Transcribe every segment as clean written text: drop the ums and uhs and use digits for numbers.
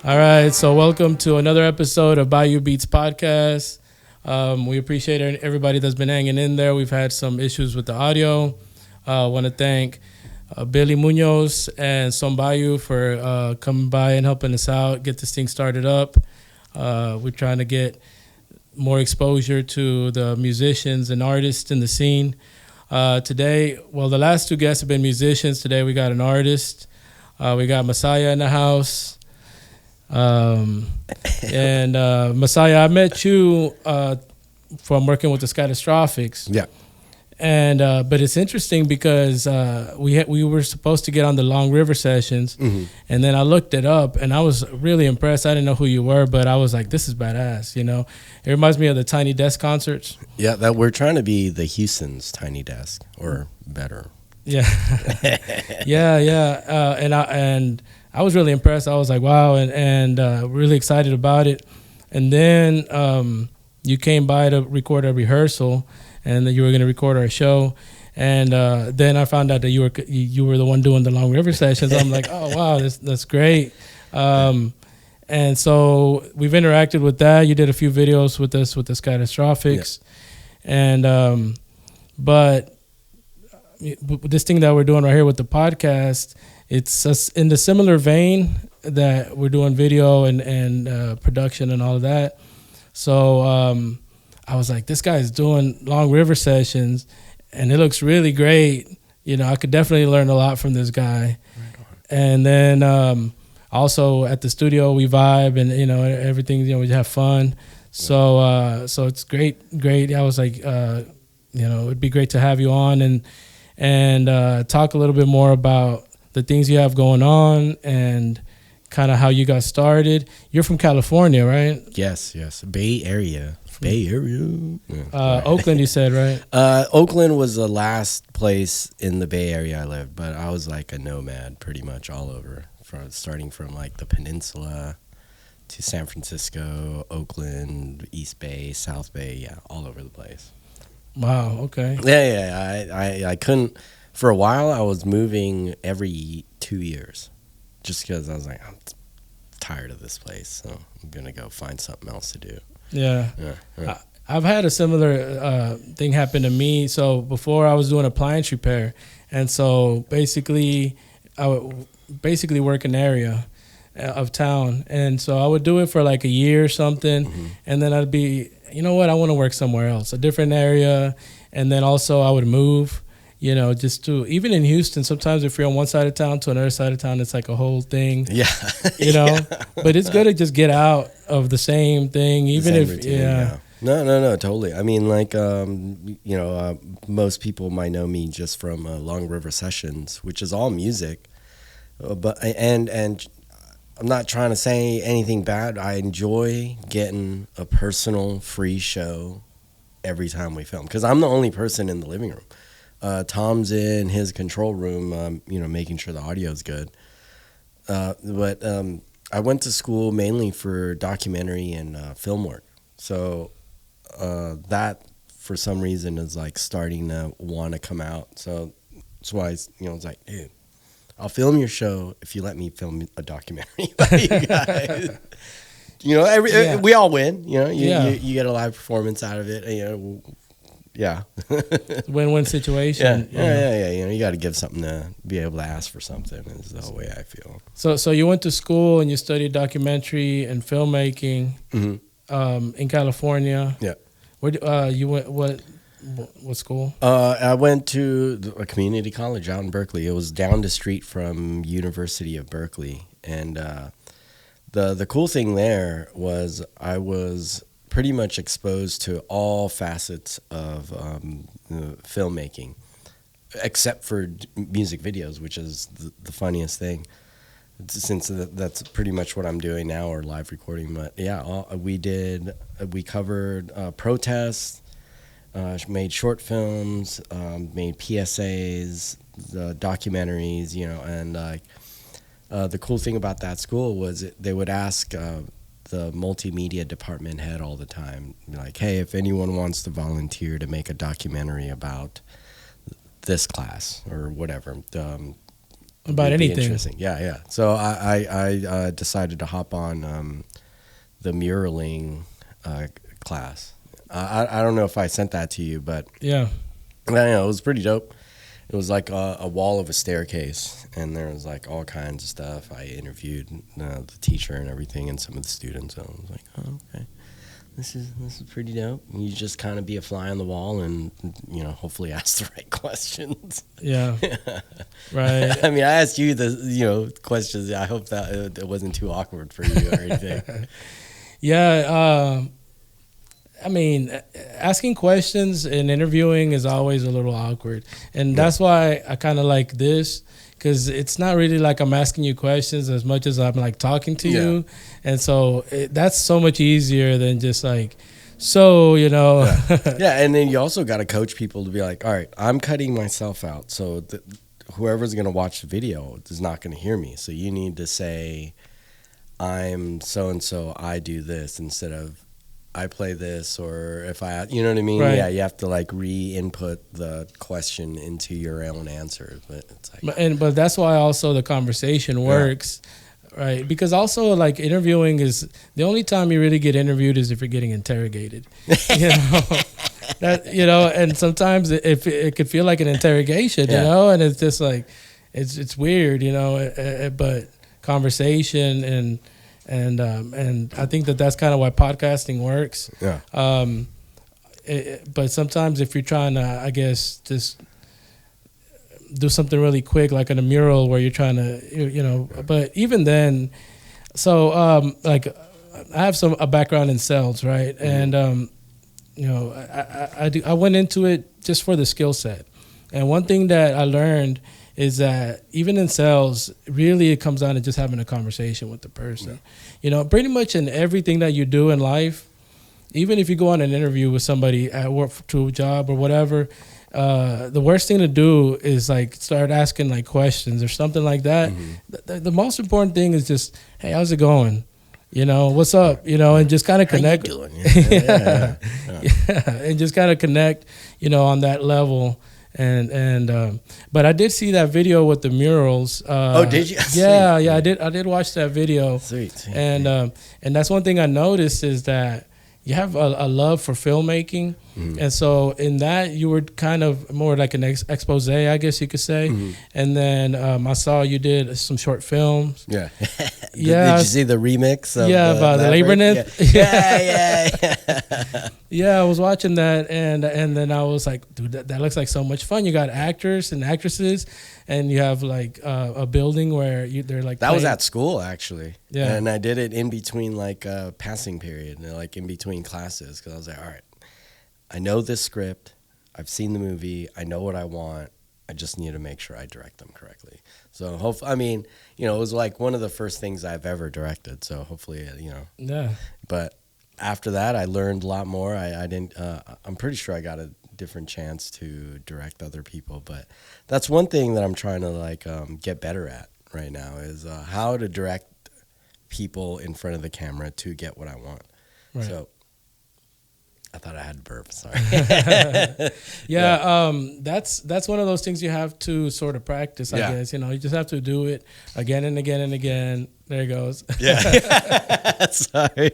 All right, so welcome to another episode of Bayou Beats podcast. We appreciate everybody that's been hanging in there. We've had some issues with the audio. I want to thank Billy Munoz and Son Bayou for coming by and helping us out, get this thing started up. We're trying to get more exposure to the musicians and artists in the scene. Today, well, the last two guests have been musicians. Today we got an artist. We got Masaya in the house. And Masaya, I met you from working with the Catastrophics. Yeah. And but it's interesting because we were supposed to get on the Long River sessions, and then I looked it up and I was really impressed. I didn't know who you were, but I was like, this is badass. You know, it reminds me of the Tiny Desk concerts. Yeah, that we're trying to be the Houston's Tiny Desk or better. Yeah, yeah. And I was really impressed. I was like, wow, and really excited about it. And then you came by to record a rehearsal, and that you were going to record our show. And then I found out that you were the one doing the Long River sessions. I'm like, oh wow, that's great. And so we've interacted with that. You did a few videos with us with the Catastrophics, and but this thing that we're doing right here with the podcast, it's in the similar vein that we're doing video and production and all of that. So I was like, this guy's doing Long River sessions, and it looks really great. You know, I could definitely learn a lot from this guy. Right on. And then also at the studio, we vibe, and, you know, everything, you know, we have fun. So so it's great. I was like, you know, it'd be great to have you on and talk a little bit more about the things you have going on and kind of how you got started. You're from California, right? Yes. Bay Area. Yeah, Oakland, you said, right? Oakland was the last place in the Bay Area I lived, but I was like a nomad pretty much all over, starting from like the peninsula to San Francisco, Oakland, East Bay, South Bay, all over the place. Wow, okay. Yeah, I couldn't. For a while, I was moving every 2 years just because I was like, I'm tired of this place, so I'm going to go find something else to do. Yeah. I've had a similar thing happen to me. So before I was doing appliance repair, and so basically I would work an area of town, and so I would do it for like a year or something, and then I'd be, you know what, I want to work somewhere else, a different area, and then also I would move. You know, just to, even in Houston, sometimes if you're on one side of town to another side of town, it's like a whole thing. Yeah. You know, yeah. But it's good to just get out of the same thing, even if, routine, yeah. No, totally. I mean, like, you know, most people might know me just from Long River Sessions, which is all music. But and I'm not trying to say anything bad. I enjoy getting a personal free show every time we film, because I'm the only person in the living room. Tom's in his control room, you know, making sure the audio is good. But I went to school mainly for documentary and film work. So that, for some reason, is like starting to want to come out. So that's why, you know, it's like, dude, I'll film your show if you let me film a documentary by you guys. You know, we all win. You know, you get a live performance out of it. You know. Yeah. Win-win situation. Yeah. You know, you got to give something to be able to ask for something is the way I feel. So you went to school and you studied documentary and filmmaking in California. Yeah. Where you went? What school? I went to a community college out in Berkeley. It was down the street from University of Berkeley, and the cool thing there was I was pretty much exposed to all facets of filmmaking, except for music videos, which is the funniest thing, since that's pretty much what I'm doing now, or live recording. But yeah, we covered protests, made short films, made PSAs, documentaries, you know, and the cool thing about that school was they would ask the multimedia department head all the time, like, hey, if anyone wants to volunteer to make a documentary about this class or whatever, about It'd be anything. interesting. Yeah. So I decided to hop on the muraling class. I don't know if I sent that to you, but Yeah. I know it was pretty dope. It was like a wall of a staircase, and there was like all kinds of stuff. I interviewed the teacher and everything, and some of the students. And I was like, oh, okay, this is pretty dope. And you just kind of be a fly on the wall, and hopefully ask the right questions. Yeah. Right. I mean, I asked you the questions. I hope that it wasn't too awkward for you or anything. Yeah. I mean, asking questions and interviewing is always a little awkward. And that's why I kind of like this, because it's not really like I'm asking you questions as much as I'm like talking to you. And so that's so much easier than just like, Yeah, and then you also got to coach people to be like, all right, I'm cutting myself out. So whoever's going to watch the video is not going to hear me. So you need to say, I'm so-and-so, I do this, instead of I play this, or if I, you know what I mean? Right. Yeah, you have to like re-input the question into your own answer. But it's like, but that's why also the conversation works, right? Because also like interviewing is the only time you really get interviewed is if you're getting interrogated, and sometimes it could feel like an interrogation, and it's just like, it's weird, but conversation and I think that's kind of why podcasting works. Yeah. But sometimes if you're trying to, I guess, just do something really quick, like in a mural where you're trying to, but even then, so like I have a background in sales, right? And, I went into it just for the skill set. And one thing that I learned is that even in sales, really it comes down to just having a conversation with the person. Pretty much in everything that you do in life, even if you go on an interview with somebody at work to a job or whatever, the worst thing to do is like start asking like questions or something like that. The most important thing is just, hey, how's it going? What's up? And just kind of connect. How you doing? And just kind of connect, on that level. And but I did see that video with the murals. Did you? Yeah, I did watch that video. Sweet. And that's one thing I noticed is that you have a love for filmmaking, and so in that you were kind of more like an expose, I guess you could say. And then I saw you did some short films. Yeah. Yeah. Did you see the remix? Of, about the labor myth. Yeah. Yeah, I was watching that, and then I was like, dude, that looks like so much fun. You got actors and actresses, and you have like a building where they're like that was at school actually. Yeah, and I did it in between like passing period, like in between classes, because I was like, all right, I know this script, I've seen the movie, I know what I want. I just need to make sure I direct them correctly. So hopefully, it was like one of the first things I've ever directed. So hopefully, Yeah. But after that, I learned a lot more. I didn't. I'm pretty sure I got a different chance to direct other people. But that's one thing that I'm trying to like get better at right now is how to direct people in front of the camera to get what I want. Right. So I thought I had to burp. Sorry. That's one of those things you have to sort of practice. I guess you just have to do it again and again and again. There it goes. Yeah. Sorry.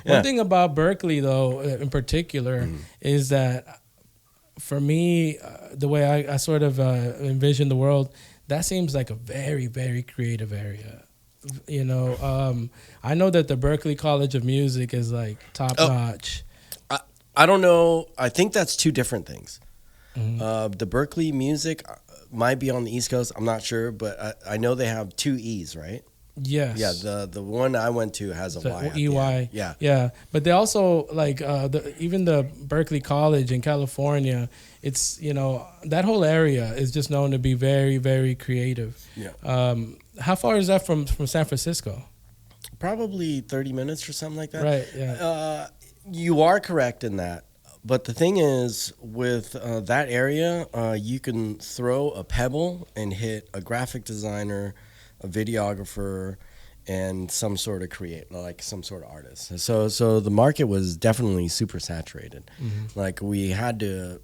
One thing about Berkeley, though, in particular, is that for me, the way I sort of envision the world, that seems like a very, very creative area. I know that the Berkeley College of Music is like top notch. I don't know. I think that's two different things. The Berkeley Music might be on the East Coast. I'm not sure, but I know they have two E's, right? Yes. Yeah, the one I went to has a Y. EY. Yeah. Yeah. But they also like even the Berkeley College in California, it's that whole area is just known to be very, very creative. Yeah. How far is that from San Francisco? Probably 30 minutes or something like that. Right. Yeah. You are correct in that. But the thing is, with that area, you can throw a pebble and hit a graphic designer, a videographer, and some sort of some sort of artist. So the market was definitely super saturated. Like we had to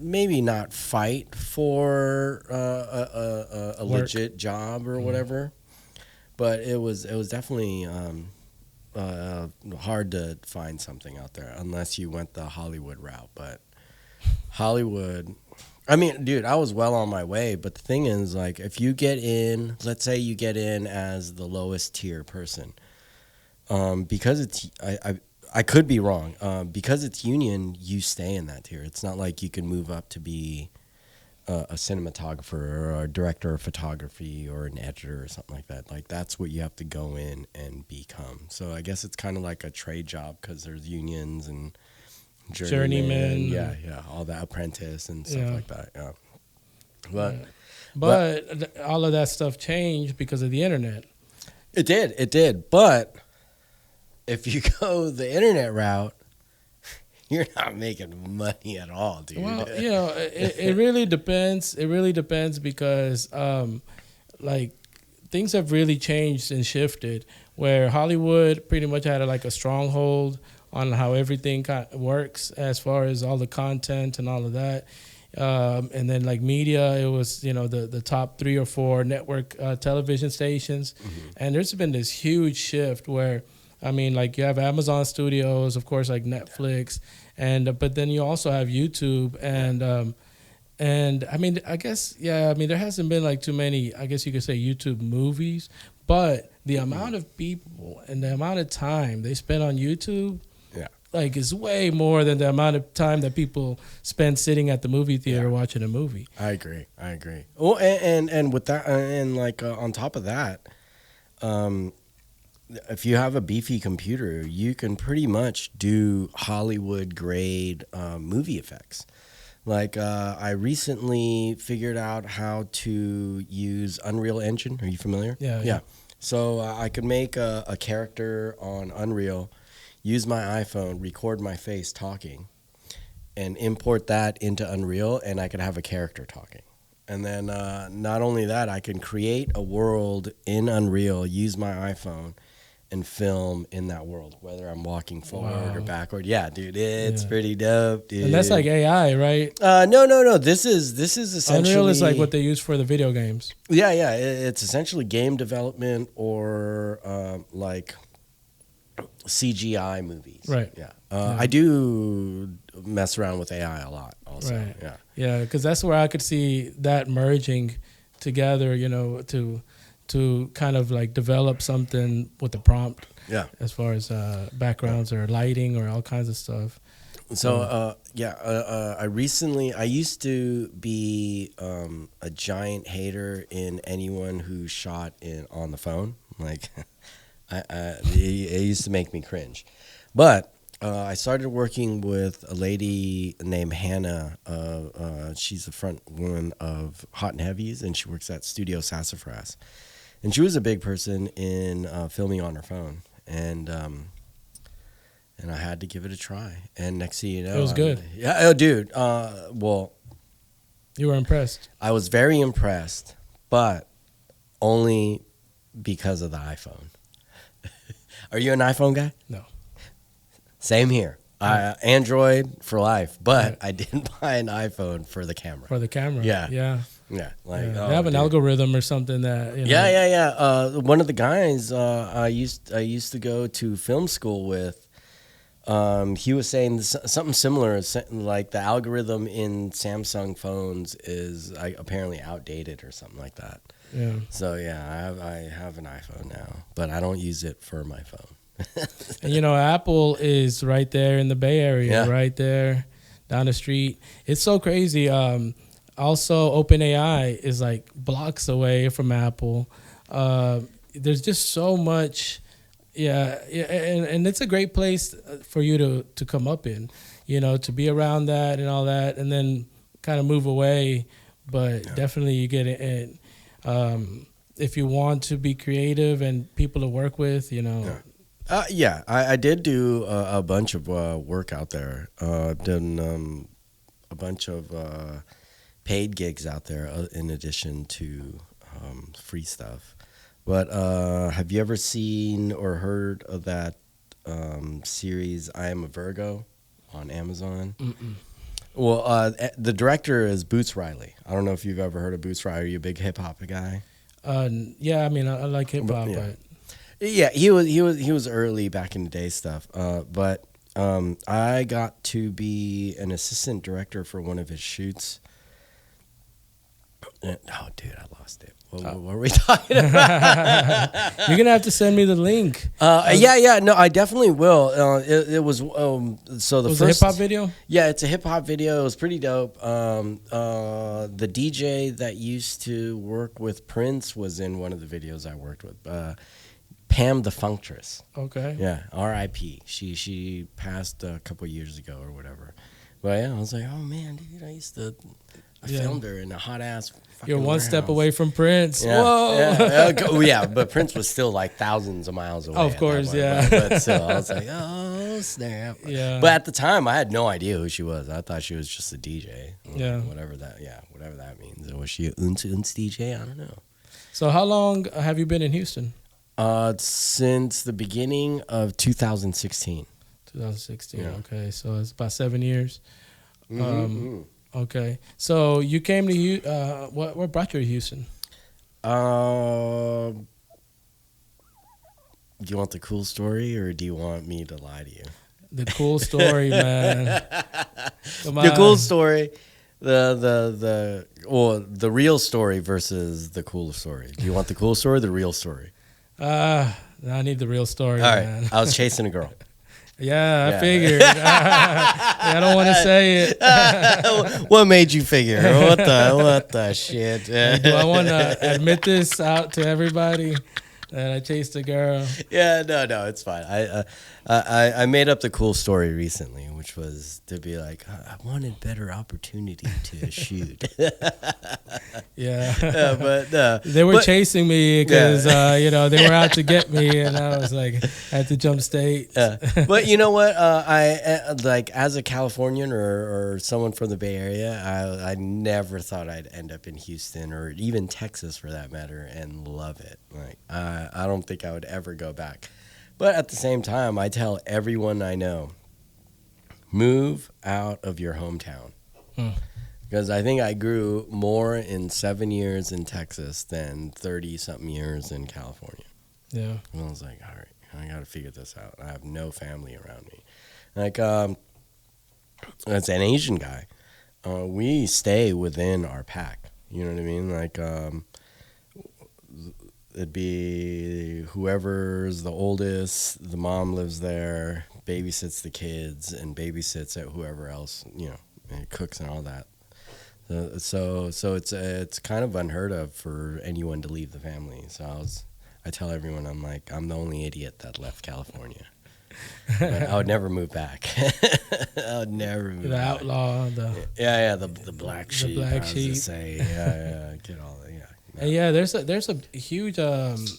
maybe not fight for a legit job or whatever, but it was definitely hard to find something out there unless you went the Hollywood route. But Hollywood, I mean, dude, I was well on my way, but the thing is, like, if you get in, let's say you get in as the lowest tier person, because it's, I could be wrong, because it's union, you stay in that tier. It's not like you can move up to be a cinematographer or a director of photography or an editor or something like that. Like, that's what you have to go in and become. So I guess it's kind of like a trade job because there's unions and journeyman, yeah, all that, apprentice and stuff like that. Yeah, but all of that stuff changed because of the internet. It did. But if you go the internet route, you're not making money at all, dude. Well, you know, it really depends. It really depends because, like, things have really changed and shifted. Where Hollywood pretty much had a stronghold on how everything works as far as all the content and all of that. And then like media, it was, the top 3 or 4 network television stations. And there's been this huge shift where, I mean, like you have Amazon Studios, of course, like Netflix, but then you also have YouTube and I mean, I guess, there hasn't been like too many, I guess you could say YouTube movies, but the amount of people and the amount of time they spend on YouTube, like, is way more than the amount of time that people spend sitting at the movie theater watching a movie. I agree. Well, and with that, and like on top of that, if you have a beefy computer, you can pretty much do Hollywood grade movie effects. Like I recently figured out how to use Unreal Engine. Are you familiar? Yeah. So I could make a character on Unreal, use my iPhone, record my face talking, and import that into Unreal, and I could have a character talking. And then not only that, I can create a world in Unreal, use my iPhone, and film in that world, whether I'm walking forward or backward. Yeah, dude, it's pretty dope, dude. And that's like AI, right? No. This is essentially Unreal is like what they use for the video games. Yeah. It's essentially game development or like CGI movies. Right. Yeah. I do mess around with AI a lot also. Right. Yeah. Yeah, because that's where I could see that merging together, to kind of like develop something with the prompt. Yeah. As far as backgrounds or lighting or all kinds of stuff. So, I used to be a giant hater in anyone who shot on the phone. Like, it used to make me cringe. But I started working with a lady named Hannah. She's the front woman of Hot and Heavies, and she works at Studio Sassafras. And she was a big person in filming on her phone. And I had to give it a try. And next thing you know, it was good. Dude. Well, you were impressed. I was very impressed, but only because of the iPhone. Are you an iPhone guy? No. Same here. Android for life, but I didn't buy an iPhone for the camera. For the camera. Yeah. Like they have an algorithm or something that. Yeah. One of the guys I used to go to film school with. He was saying something similar, like the algorithm in Samsung phones is apparently outdated or something like that. Yeah. So I have an iPhone now, but I don't use it for my phone. And Apple is right there in the Bay Area, right there down the street. It's so crazy. Also, OpenAI is like blocks away from Apple. There's just so much. Yeah, and it's a great place for you to come up in, to be around that and all that, and then kind of move away. But definitely you get it in. If you want to be creative and people to work with, I did do a bunch of work out there. I've done a bunch of paid gigs out there in addition to free stuff. But have you ever seen or heard of that series I Am a Virgo on Amazon? Mm-mm. Well, the director is Boots Riley. I don't know if you've ever heard of Boots Riley. Are you a big hip hop guy? Yeah, I mean, I like hip hop, Yeah. but Yeah, he was early back in the day stuff. But I got to be an assistant director for one of his shoots. Oh, dude, I lost it. What were we talking about? you're gonna have to send me the link. Yeah, no, I definitely will. It was so the Was first a hip hop video? Yeah, it's a hip hop video. It was pretty dope. The DJ that used to work with Prince was in one of the videos I worked with. Pam the Functress. Okay. Yeah, R.I.P. She passed a couple years ago or whatever. But yeah, I was like, oh man, dude, I filmed her in a hot ass. You're one step away from Prince. Yeah. Whoa. Yeah, but Prince was still like thousands of miles away. Of course, yeah. But still, I was like, oh snap. Yeah. But at the time, I had no idea who she was. I thought she was just a DJ. Yeah. Whatever that means. Or was she a unz DJ? I don't know. So how long have you been in Houston? Since the beginning of 2016. 2016. Yeah. Okay, so it's about 7 years. Mm-hmm. Okay, so you came to what brought you to Houston? Do you want the cool story or do you want me to lie to you? The cool story, man. The cool story, the real story versus the cool story. Do you want the cool story or the real story? I need the real story. All right, man. I was chasing a girl. Yeah, I figured. I don't want to say it. What made you figure? What the shit? Do I want to admit this out to everybody that I chased a girl? Yeah, no, it's fine. I made up the cool story recently, which was to be like, I wanted better opportunity to shoot. Yeah, but they were chasing me because they were out to get me, and I was like, I had to jump state. But you know what? I like as a Californian or someone from the Bay Area, I never thought I'd end up in Houston or even Texas for that matter and love it. Like I don't think I would ever go back. But at the same time, I tell everyone I know, move out of your hometown. Because I think I grew more in 7 years in Texas than 30-something years in California. Yeah. And I was like, all right, I got to figure this out. I have no family around me. Like, as an Asian guy, we stay within our pack. You know what I mean? Like, it'd be whoever's the oldest, the mom lives there, babysits the kids, and babysits at whoever else, and cooks and all that. So it's kind of unheard of for anyone to leave the family. So I tell everyone, I'm like, I'm the only idiot that left California. But I would never move back. I would never move back. Outlaw. The black sheep. The black sheep. Say, get all that. And yeah, there's a huge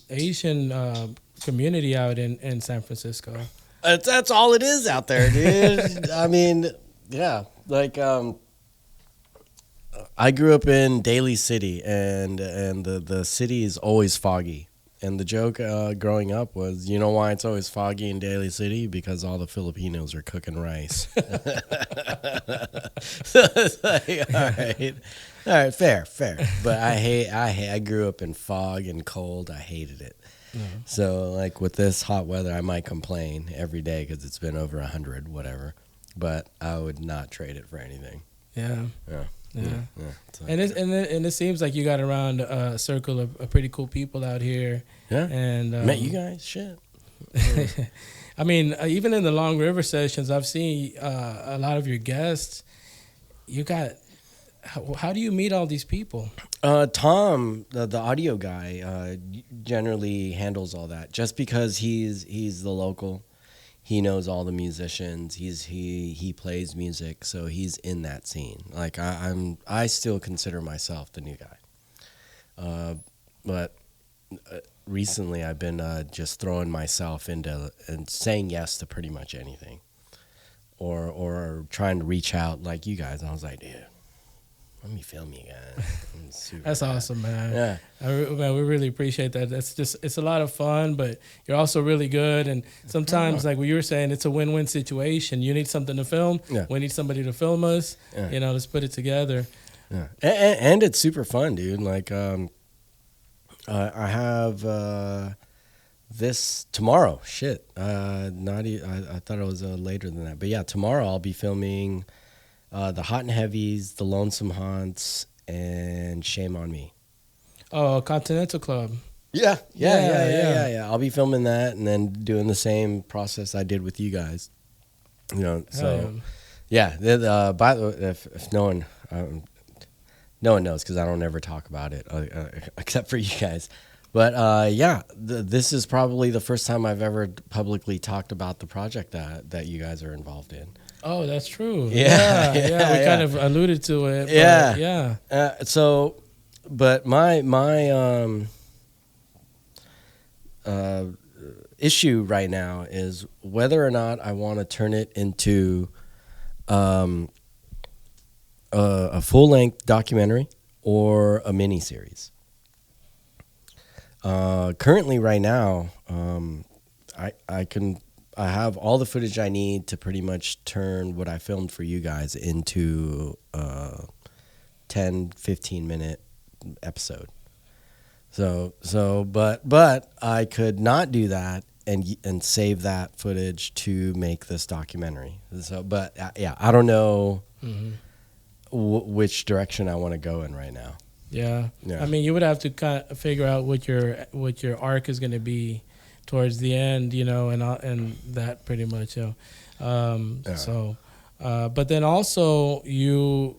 Asian community out in San Francisco. That's all it is out there, dude. I mean, yeah, like I grew up in Daly City, and the city is always foggy. And the joke growing up was, you know why it's always foggy in Daly City? Because all the Filipinos are cooking rice. So it's like, all right, fair. But I grew up in fog and cold. I hated it. Mm-hmm. So like with this hot weather, I might complain every day because it's been over 100, whatever. But I would not trade it for anything. Yeah. Like, And it seems like you got around a circle of pretty cool people out here. Yeah. And met you guys. Shit. I mean, even in the Long River sessions, I've seen a lot of your guests. You got. How do you meet all these people? Tom, the audio guy, generally handles all that. Just because he's the local, he knows all the musicians. He plays music, so he's in that scene. Like I still consider myself the new guy, but recently I've been just throwing myself into and saying yes to pretty much anything, or trying to reach out like you guys. I was like, dude, let me film you guys. I'm super That's bad. awesome, man. Yeah. Man, we really appreciate that. It's a lot of fun, but you're also really good. And sometimes, like what you were saying, it's a win-win situation. You need something to film. Yeah. We need somebody to film us. Yeah. Let's put it together. Yeah. And it's super fun, dude. Like, I have this tomorrow. Shit. I thought it was later than that. But yeah, tomorrow I'll be filming the Hot and Heavies, the Lonesome Haunts, and Shame on Me. Oh, Continental Club. Yeah. I'll be filming that and then doing the same process I did with you guys. So yeah. By the way, if no one knows, because I don't ever talk about it except for you guys. But this is probably the first time I've ever publicly talked about the project that you guys are involved in. Oh, that's true. Yeah. We kind of alluded to it. Yeah. Yeah. But my issue right now is whether or not I want to turn it into a full-length documentary or a mini-series. Currently, right now, I have all the footage I need to pretty much turn what I filmed for you guys into a 10, 15-minute episode. But I could not do that and save that footage to make this documentary. I don't know which direction I want to go in right now. Yeah. Yeah. I mean, you would have to kind of figure out what your arc is going to be towards the end, and that pretty much. But then also you're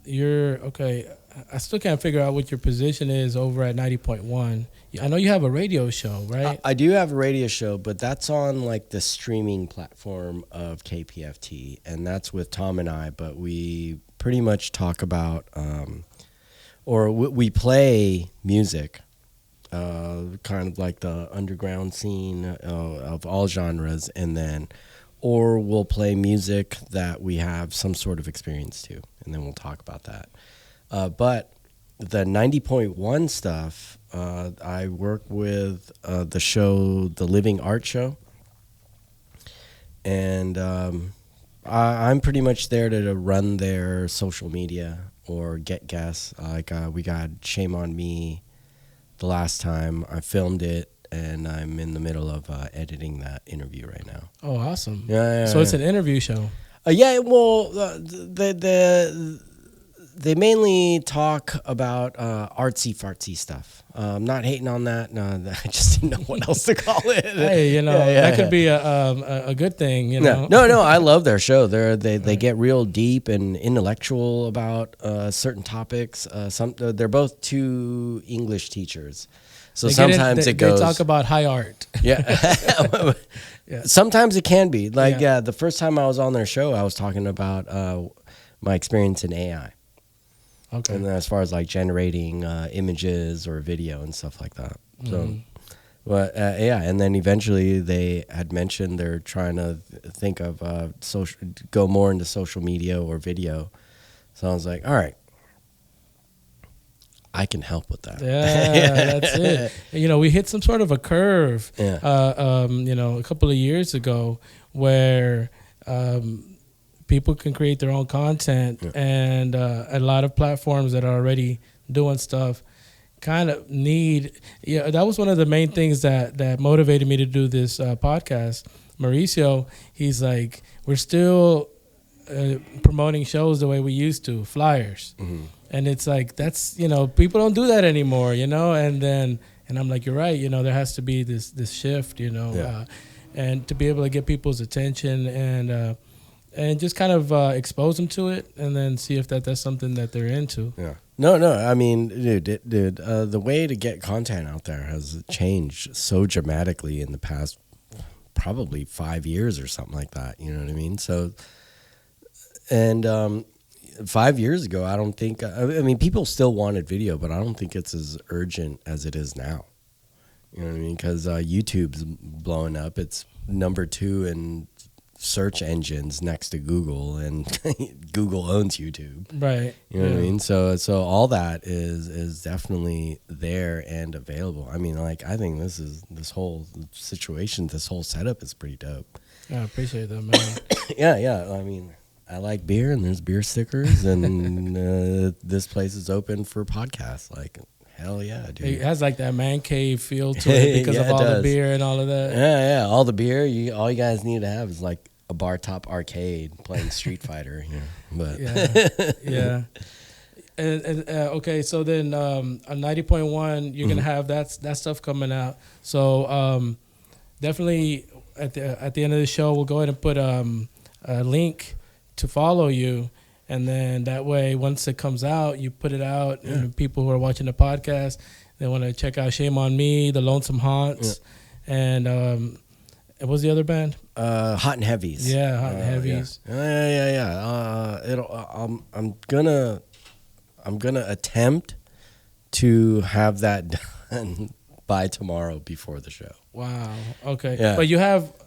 okay. I still can't figure out what your position is over at 90.1. I know you have a radio show, right? I do have a radio show, but that's on like the streaming platform of KPFT, and that's with Tom and I. But we pretty much talk about, we play music, kind of like the underground scene of all genres, or we'll play music that we have some sort of experience to, and then we'll talk about that. But the 90.1 stuff, I work with the show, The Living Art Show. And I'm pretty much there to run their social media or get guests. We got Shame on Me the last time. I filmed it, and I'm in the middle of editing that interview right now. Oh, awesome. Yeah. So it's an interview show. They mainly talk about artsy-fartsy stuff. I'm not hating on that. No, I just didn't know what else to call it. Hey, that could be a good thing, No, I love their show. They get real deep and intellectual about certain topics. They're both two English teachers. So sometimes it goes. They talk about high art. Yeah. Yeah. Sometimes it can be. The first time I was on their show, I was talking about my experience in AI. Okay. And then as far as like generating images or video and stuff like that. So, and then eventually they had mentioned they're trying to think of go more into social media or video. So I was like, all right, I can help with that. Yeah, that's it. We hit some sort of a curve, Yeah. A couple of years ago where people can create their own content, and a lot of platforms that are already doing stuff kind of need. Yeah, that was one of the main things that motivated me to do this podcast. Mauricio, he's like, we're still promoting shows the way we used to, flyers. Mm-hmm. And it's like, that's, people don't do that anymore, and I'm like, you're right, there has to be this shift, and to be able to get people's attention and just kind of expose them to it, and then see if that's something that they're into. Yeah. No. I mean, dude, the way to get content out there has changed so dramatically in the past probably 5 years or something like that. You know what I mean? So, and 5 years ago, I don't think. I mean, people still wanted video, but I don't think it's as urgent as it is now. You know what I mean? Because YouTube's blowing up. It's number 2 in search engines next to Google, and Google owns YouTube. Right. You know what I mean? So all that is definitely there and available. I mean, like, I think this whole situation, this whole setup is pretty dope. I appreciate that, man. Yeah. I mean, I like beer, and there's beer stickers, and this place is open for podcasts. Like, hell yeah, dude. It has like that man cave feel to it because of all the beer and all of that. Yeah. All the beer. All you guys need to have is like a bar top arcade playing Street Fighter. But yeah. And okay, so then on 90.1, you're gonna have that stuff coming out. So definitely at the end of the show, we'll go ahead and put a link to follow you, and then that way, once it comes out, you put it out, and people who are watching the podcast, they want to check out Shame on Me, The Lonesome Haunts, and what was the other band? Hot and Heavies. Yeah, Hot and Heavies. Yeah. I'm gonna attempt to have that done by tomorrow before the show. Wow. Okay. Yeah.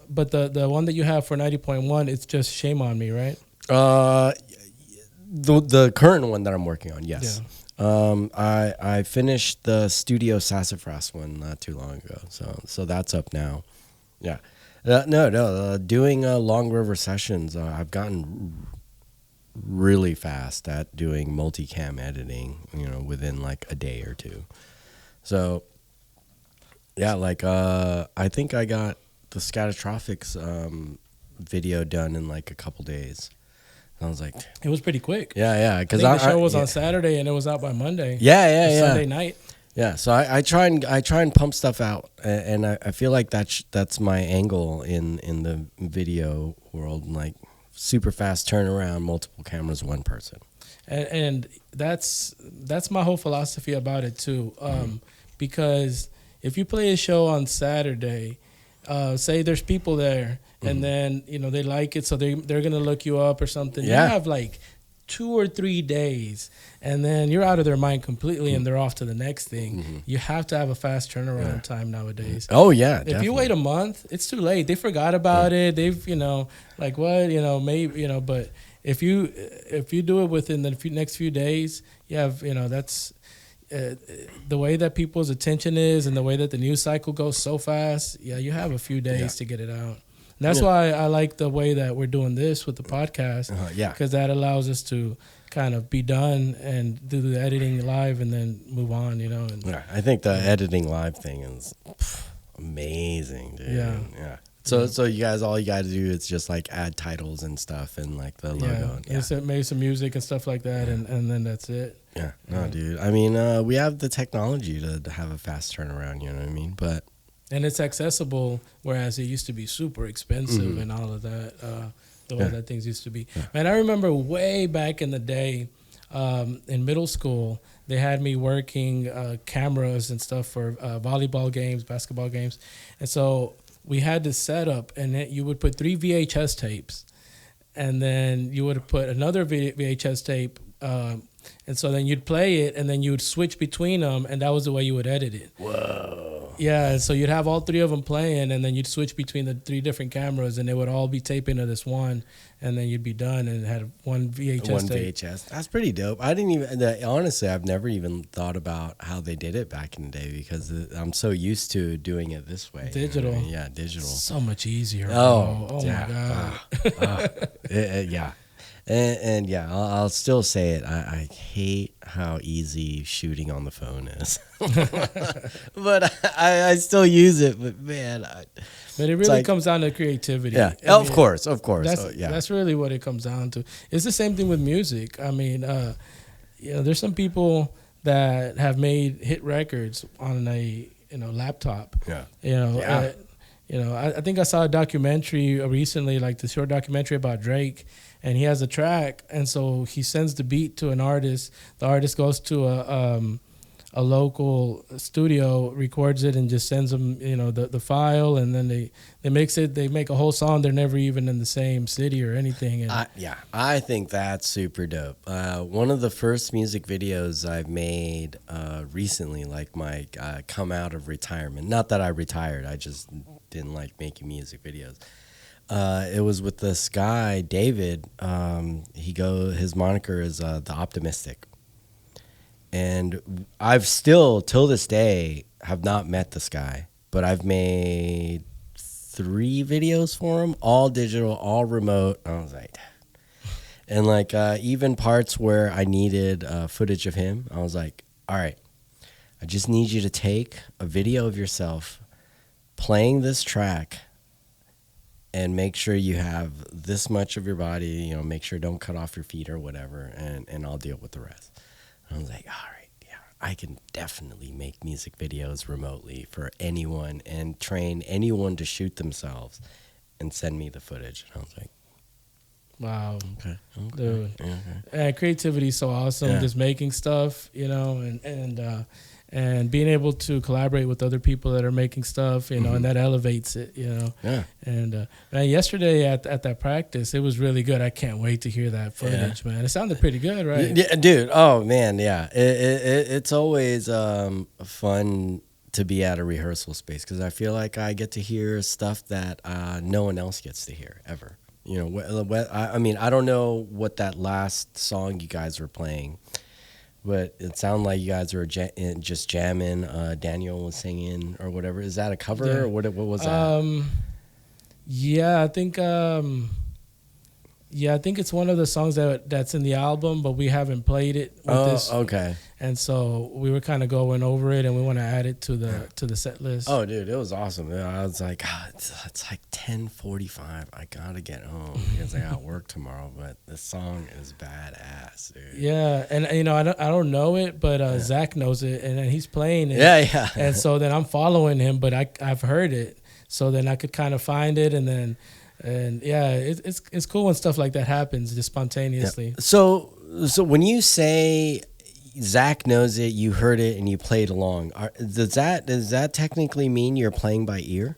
But the one that you have for 90.1, it's just Shame on Me, right? The current one that I'm working on, yes. Yeah. I finished the Studio Sassafras one not too long ago, so that's up now. Yeah. Doing Long River Sessions, I've gotten really fast at doing multicam editing, within like a day or two. So yeah, like I think I got the Scattertrophics video done in like a couple days. I was like, it was pretty quick. Yeah, because the show was on Saturday and it was out by Monday. Yeah. Sunday night. Yeah, so I try and pump stuff out, and I feel like that's my angle in the video world, like super fast turnaround, multiple cameras, one person. And that's my whole philosophy about it too, because if you play a show on Saturday, say there's people there, and then they like it, so they're gonna look you up or something. Yeah. You have like 2 or 3 days, and then you're out of their mind completely, and they're off to the next thing. You have to have a fast turnaround time nowadays. Oh yeah, if you wait a month, it's too late. They forgot about it. They've like what maybe but if you do it within the next few days, you have that's the way that people's attention is, and the way that the news cycle goes so fast. Yeah, you have a few days to get it out. And that's why I like the way that we're doing this with the podcast. Because that allows us to kind of be done and do the editing live and then move on, I think the editing live thing is amazing, dude. Yeah. So you guys, all you got to do is just like add titles and stuff and like the logo. Maybe some music and stuff like that, and then that's it. Yeah. No, dude. I mean, we have the technology to have a fast turnaround. You know what I mean? And it's accessible, whereas it used to be super expensive and all of that, the way that things used to be. Man, I remember way back in the day, in middle school, they had me working cameras and stuff for volleyball games, basketball games. And so we had this setup, and you would put 3 VHS tapes, and then you would put another VHS tape, and so then you'd play it, and then you would switch between them, and that was the way you would edit it. Whoa. Yeah, so you'd have all 3 of them playing, and then you'd switch between the 3 different cameras, and they would all be taped into this one, and then you'd be done, and it had one VHS tape. VHS. That's pretty dope. I didn't even, honestly, I've never even thought about how they did it back in the day, because I'm so used to doing it this way. Digital. You know what I mean? Yeah, digital. So much easier. Oh my God. Yeah. And yeah, I'll still say it. I hate how easy shooting on the phone is, but I still use it. But man, but it really comes down to creativity. Yeah, of course. That's really what it comes down to. It's the same thing with music. I mean, there's some people that have made hit records on a laptop. Yeah. I think I saw a documentary recently, like the short documentary about Drake, and he has a track, and so he sends the beat to an artist. The artist goes to a local studio, records it, and just sends them, the file, and then they mix it. They make a whole song. They're never even in the same city or anything. And I think that's super dope. One of the first music videos I've made recently, like my come out of retirement. Not that I retired. I just didn't like making music videos. It was with this guy, David. His moniker is the Optimistic. And I've still, till this day, have not met this guy. But I've made 3 videos for him, all digital, all remote. I was like, and like even parts where I needed footage of him, I was like, all right, I just need you to take a video of yourself playing this track and make sure you have this much of your body, you know, make sure don't cut off your feet or whatever, and I'll deal with the rest. And I was like, all right, yeah, I can definitely make music videos remotely for anyone and train anyone to shoot themselves and send me the footage. And I was like, wow. okay. Dude. Okay. And creativity is so awesome. Yeah. Just making stuff, you know, and being able to collaborate with other people that are making stuff, you know, and that elevates it, you know. Yeah. And man, yesterday at that practice, it was really good. I can't wait to hear that footage, man. It sounded pretty good, right? Yeah, dude. Oh man, yeah. It's always fun to be at a rehearsal space because I feel like I get to hear stuff that no one else gets to hear ever. You know, I mean, I don't know what that last song you guys were playing, but it sounded like you guys were just jamming. Daniel was singing or whatever. Is that a cover or what was that? Yeah, I think it's one of the songs that's in the album, but we haven't played it with this. Okay. And so we were kind of going over it, and we want to add it to the set list. Oh, dude, it was awesome. I was like, it's like 10:45. I gotta get home because I got work tomorrow. But this song is badass, dude. Yeah, and you know, I don't know it, but Zach knows it, and then he's playing it. Yeah. And so then I'm following him, but I've heard it, so then I could kind of find it, and yeah, it's cool when stuff like that happens just spontaneously. Yeah. So when you say Zach knows it, you heard it, and you played along, does that technically mean you're playing by ear?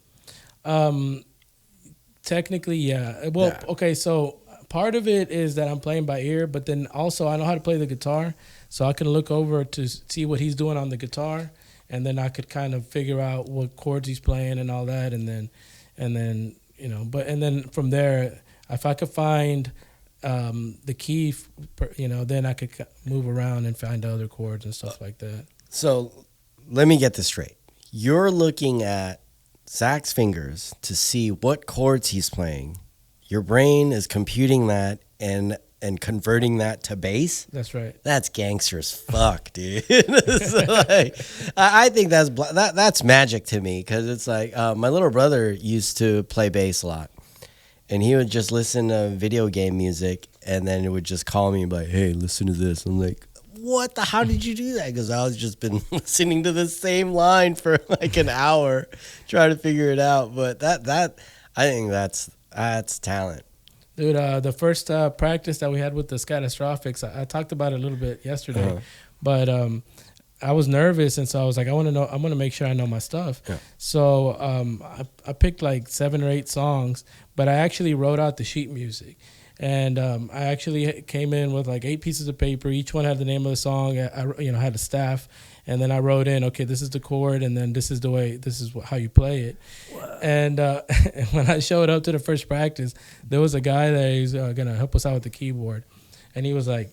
Technically, yeah. Well, Yeah. Okay, so part of it is that I'm playing by ear, but then also I know how to play the guitar, so I can look over to see what he's doing on the guitar, and then I could kind of figure out what chords he's playing and all that, and then you know, and then from there, if I could find the key, you know, then I could move around and find other chords and stuff like that. So let me get this straight. You're looking at Zach's fingers to see what chords he's playing. Your brain is computing that and converting that to bass. That's right. That's gangster as fuck, dude. So like, I think that's magic to me because it's like my little brother used to play bass a lot, and he would just listen to video game music, and then it would just call me and be like, "Hey, listen to this." I'm like, "What the? How did you do that?" Because I was just been listening to the same line for like an hour, trying to figure it out. But that I think that's talent. Dude, the first practice that we had with the Catastrophics, I talked about it a little bit yesterday, but I was nervous, and so I was like, I want to make sure I know my stuff. Yeah. So I picked like 7 or 8 songs, but I actually wrote out the sheet music. And I actually came in with like 8 pieces of paper. Each one had the name of the song. I had a staff, and then I wrote in, okay, this is the chord, and then this is how you play it. Wow. And when I showed up to the first practice, there was a guy that he's gonna help us out with the keyboard, and he was like,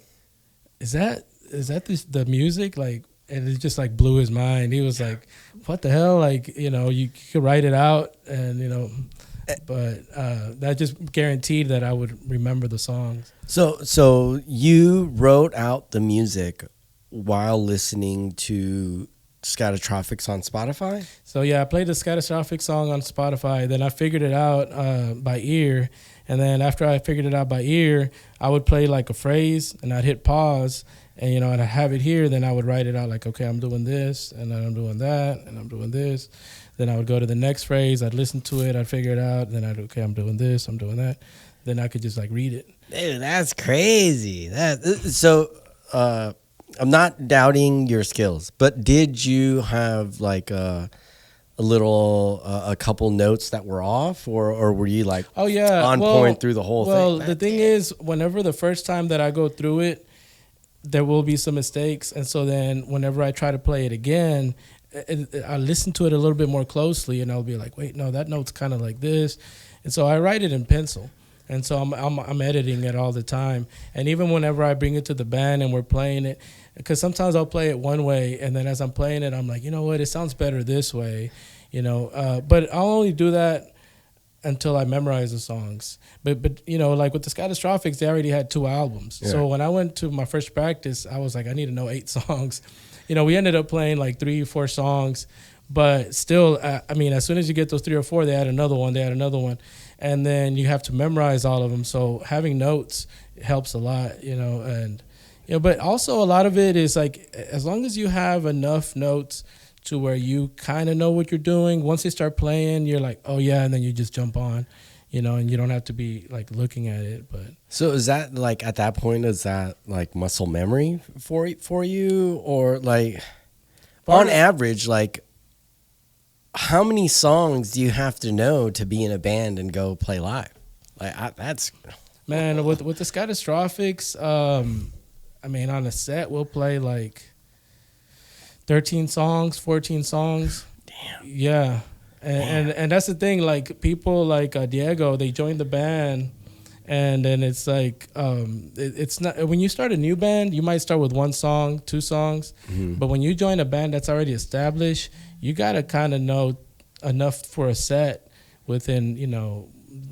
"Is that the music?" Like, and it just like blew his mind. He was like, "What the hell?" Like, you know, you could write it out, and you know. But that just guaranteed that I would remember the songs. So you wrote out the music while listening to Scatastrophics on Spotify? So yeah, I played the Scatastrophic song on Spotify. Then I figured it out by ear. And then after I figured it out by ear, I would play like a phrase, and I'd hit pause. And, you know, and I have it here. Then I would write it out like, okay, I'm doing this, and then I'm doing that, and I'm doing this. Then I would go to the next phrase. I'd listen to it. I'd figure it out. Then I'm doing this. I'm doing that. Then I could just like read it. Dude, that's crazy. I'm not doubting your skills, but did you have like a couple notes that were off, or were you like on point through the whole thing? Well, the thing is, whenever the first time that I go through it, there will be some mistakes, and so then whenever I try to play it again, I listen to it a little bit more closely, and I'll be like, wait, no, that note's kind of like this, and so I write it in pencil, and so I'm editing it all the time, and even whenever I bring it to the band and we're playing it, because sometimes I'll play it one way, and then as I'm playing it, I'm like, you know what, it sounds better this way, but I'll only do that until I memorize the songs. But like with the Catastrophics, they already had 2 albums. Yeah. So when I went to my first practice, I was like, I need to know 8 songs. We ended up playing like 3 or 4 songs, but still, as soon as you get those 3 or 4, they add another one, and then you have to memorize all of them. So having notes helps a lot, but also a lot of it is like, as long as you have enough notes to where you kind of know what you're doing. Once they start playing, you're like, oh yeah, and then you just jump on, and you don't have to be like looking at it. But so is that like at that point, is that like muscle memory for you, or like on average, like how many songs do you have to know to be in a band and go play live? Like that's man, with the Catastrophics, on a set we'll play like 13 songs, 14 songs. Damn. Yeah. And that's the thing, like people like Diego, they joined the band, and then it's like it's not, when you start a new band, you might start with 1 song, 2 songs, but when you join a band that's already established, you got to kind of know enough for a set within,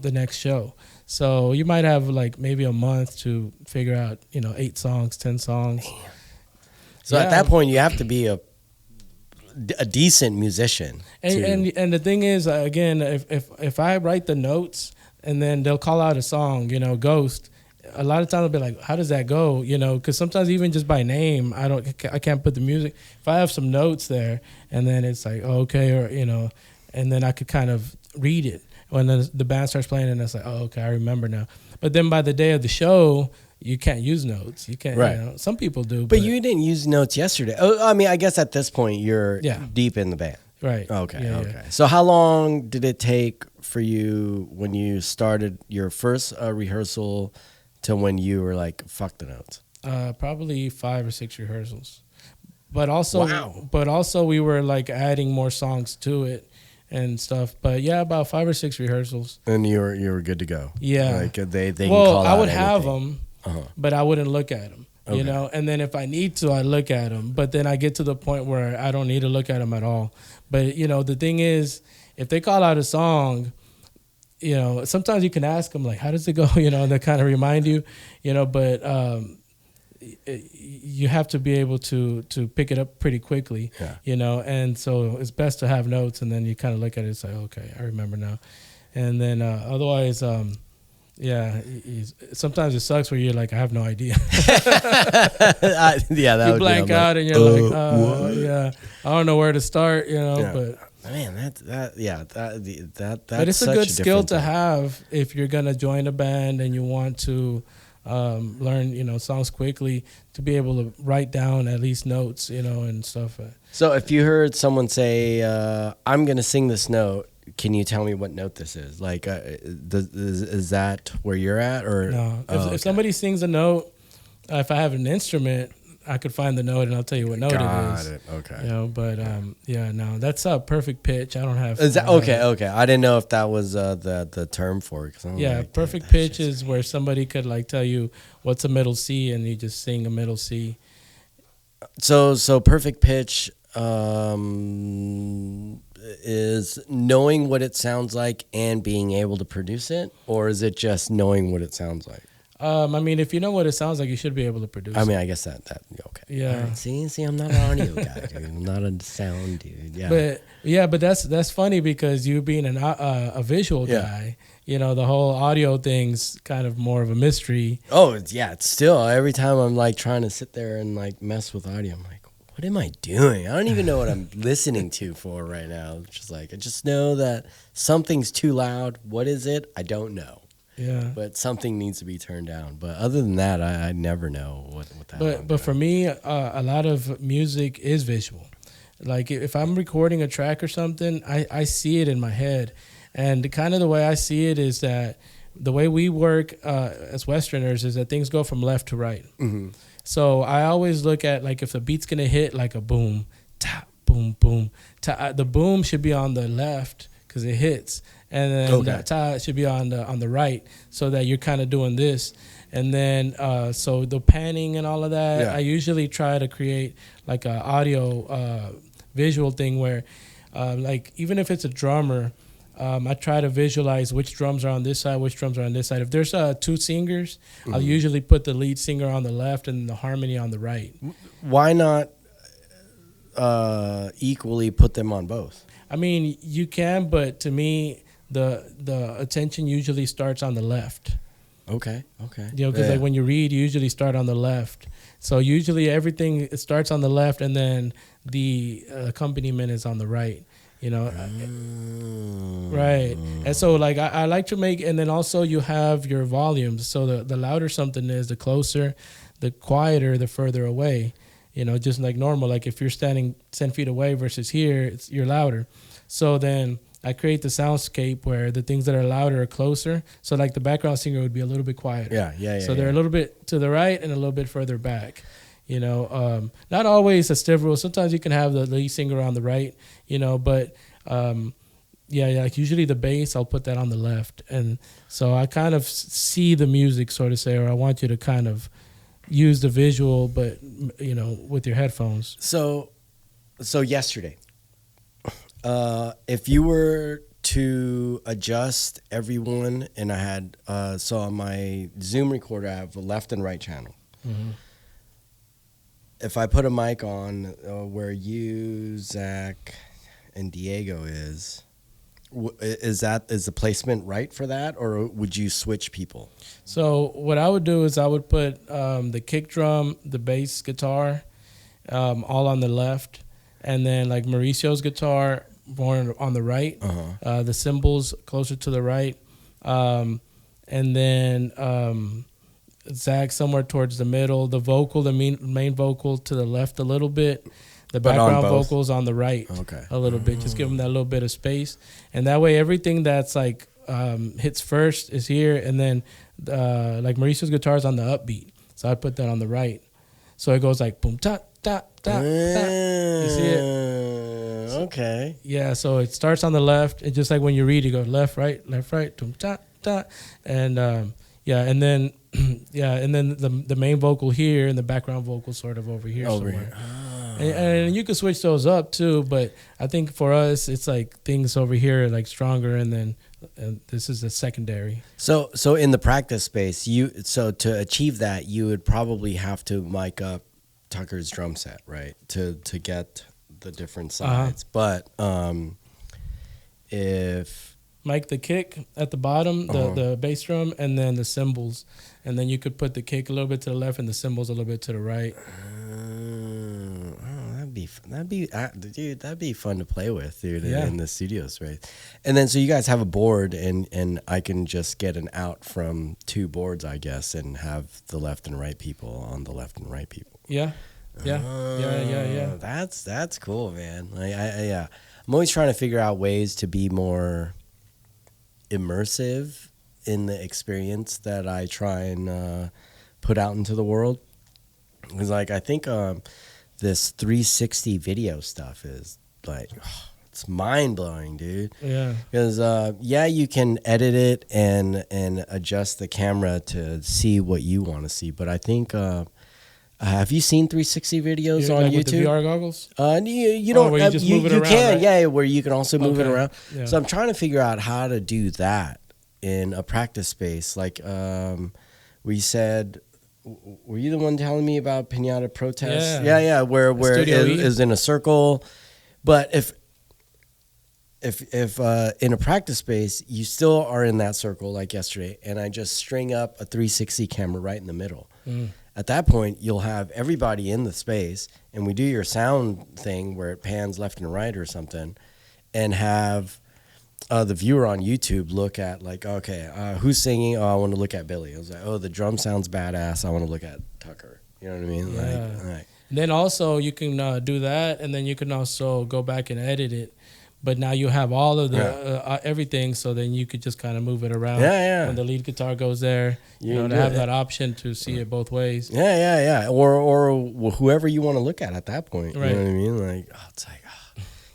the next show. So you might have like maybe a month to figure out, 8 songs, 10 songs. Damn. So at that point, you have to be a decent musician. And the thing is, again, if I write the notes and then they'll call out a song, Ghost, a lot of times I'll be like, how does that go? Because sometimes even just by name, I can't put the music. If I have some notes there and then it's like, oh, okay, or, and then I could kind of read it when the band starts playing, and it's like, oh, okay, I remember now. But then by the day of the show, you can't use notes. You can't, right. Some people do. But you didn't use notes yesterday. Oh, I guess at this point you're deep in the band. Right. Okay. Yeah, okay. Yeah. So how long did it take for you when you started your first rehearsal to when you were like, fuck the notes? Probably 5 or 6 rehearsals. But also we were like adding more songs to it and stuff. But yeah, about 5 or 6 rehearsals. And you were good to go. Yeah. Like they can call out I would anything. have them, but I wouldn't look at them. Okay. And then if I need to, I look at them. But then I get to the point where I don't need to look at them at all. But, the thing is, if they call out a song, sometimes you can ask them, like, how does it go? And they kind of remind you, but you have to be able to pick it up pretty quickly, and so it's best to have notes, and then you kind of look at it and say, okay, I remember now. And then otherwise, sometimes it sucks where you're like, I have no idea. That you blank out and you're like, I don't know where to start, but man, that but it's a good skill to have if you're gonna join a band and you want to learn, songs quickly, to be able to write down at least notes, and stuff. So if you heard someone say, I'm gonna sing this note, can you tell me what note this is? Like, is that where you're at, or no? If somebody sings a note, if I have an instrument, I could find the note and I'll tell you what note it is. Got it. Okay. But no, that's a perfect pitch. I don't have. Is that okay? Okay, I didn't know if that was the term for it. Perfect pitch is where somebody could like tell you what's a middle C and you just sing a middle C. So perfect pitch is knowing what it sounds like and being able to produce it, or is it just knowing what it sounds like? If you know what it sounds like, you should be able to produce it. I guess that okay. Yeah. Right. See, I'm not an audio guy, dude. I'm not a sound dude. Yeah. But that's funny because you being a visual guy, the whole audio thing's kind of more of a mystery. Oh, it's still every time I'm like trying to sit there and like mess with audio, I'm like, what am I doing? I don't even know what I'm listening to for right now. It's just like, I just know that something's too loud. What is it? I don't know. Yeah. But something needs to be turned down. But other than that, I never know what that. But for me, a lot of music is visual. Like if I'm recording a track or something, I see it in my head. And kind of the way I see it is that the way we work as Westerners is that things go from left to right. Mm-hmm. So I always look at like if the beat's gonna hit like a boom, tap, boom, boom. The boom should be on the left because it hits, and then the ta should be on the right, so that you're kind of doing this. And then so the panning and all of that, I usually try to create like a audio visual thing where like even if it's a drummer, I try to visualize which drums are on this side, which drums are on this side. If there's two singers, I'll usually put the lead singer on the left and the harmony on the right. Why not equally put them on both? I mean, you can, but to me, the attention usually starts on the left. Okay. You know, because like when you read, you usually start on the left. So usually everything starts on the left, and then the accompaniment is on the right. You know, right. And so like I like to make, and then also you have your volumes. So the louder something is, the closer, the quieter, the further away. You know, just like normal. Like if you're standing 10 feet away versus here, you're louder. So then I create the soundscape where the things that are louder are closer. So like the background singer would be a little bit quieter. Yeah. So they're a little bit to the right and a little bit further back. You know, not always a stiff rule. Sometimes you can have the lead singer on the right, you know, but like usually the bass, I'll put that on the left. And so I kind of see the music, so to say, or I want you to kind of use the visual, but, you know, with your headphones. So yesterday, if you were to adjust everyone, and I had, so on my Zoom recorder, I have a left and right channel. Mm-hmm. If I put a mic on where you, Zach, and Diego is the placement right for that, or would you switch people? So what I would do is I would put the kick drum, the bass guitar, all on the left, and then like Mauricio's guitar more on the right, the cymbals closer to the right, and then Zach somewhere towards the middle, the vocal, the main vocal to the left a little bit, the background vocals on the right a little bit. Just give them that little bit of space, and that way everything that's like hits first is here, and then like Mauricio's guitar is on the upbeat, so I put that on the right, so it goes like boom ta ta ta ta. You see it? Okay. Yeah, so it starts on the left. It's just like when you read, you go left, right, boom ta ta, and and then and then the main vocal here and the background vocal sort of over here somewhere. And you can switch those up too, but I think for us it's like things over here are like stronger, and then this is the secondary. So in the practice space, to achieve that, you would probably have to mic up Tucker's drum set, right? To get the different sides. But if mic the kick at the bottom, the bass drum, and then the cymbals, and then you could put the kick a little bit to the left and the cymbals a little bit to the right. That'd be fun to play with, dude, in the studios, right? And then so you guys have a board, and I can just get an out from two boards, I guess, and have the left and right people on the left and right people. Yeah. That's cool, man. I'm always trying to figure out ways to be more immersive in the experience that I try and put out into the world. Because like I think this 360 video stuff is like it's mind blowing, dude. Yeah. Because you can edit it and adjust the camera to see what you want to see, but I think have you seen 360 videos on YouTube? With the VR goggles? You don't. Where you just move it around, can, right? where you can also move it around. Yeah. So I'm trying to figure out how to do that in a practice space. Like we said, were you the one telling me about Pinata Protest? Yeah. Where it is in a circle, but if in a practice space you still are in that circle like yesterday, and I just string up a 360 camera right in the middle. At that point, you'll have everybody in the space, and we do your sound thing where it pans left and right or something, and have the viewer on YouTube look at like, okay, who's singing? Oh, I want to look at Billy. I was like, oh, the drum sounds badass. I want to look at Tucker. You know what I mean? Yeah. Like. Then also you can do that, and then you can also go back and edit it. But now you have all of the everything, so then you could just kind of move it around. Yeah. When the lead guitar goes there, to have that option to see it both ways. Yeah. Or whoever you want to look at that point. Right. You know what I mean? Like, it's like,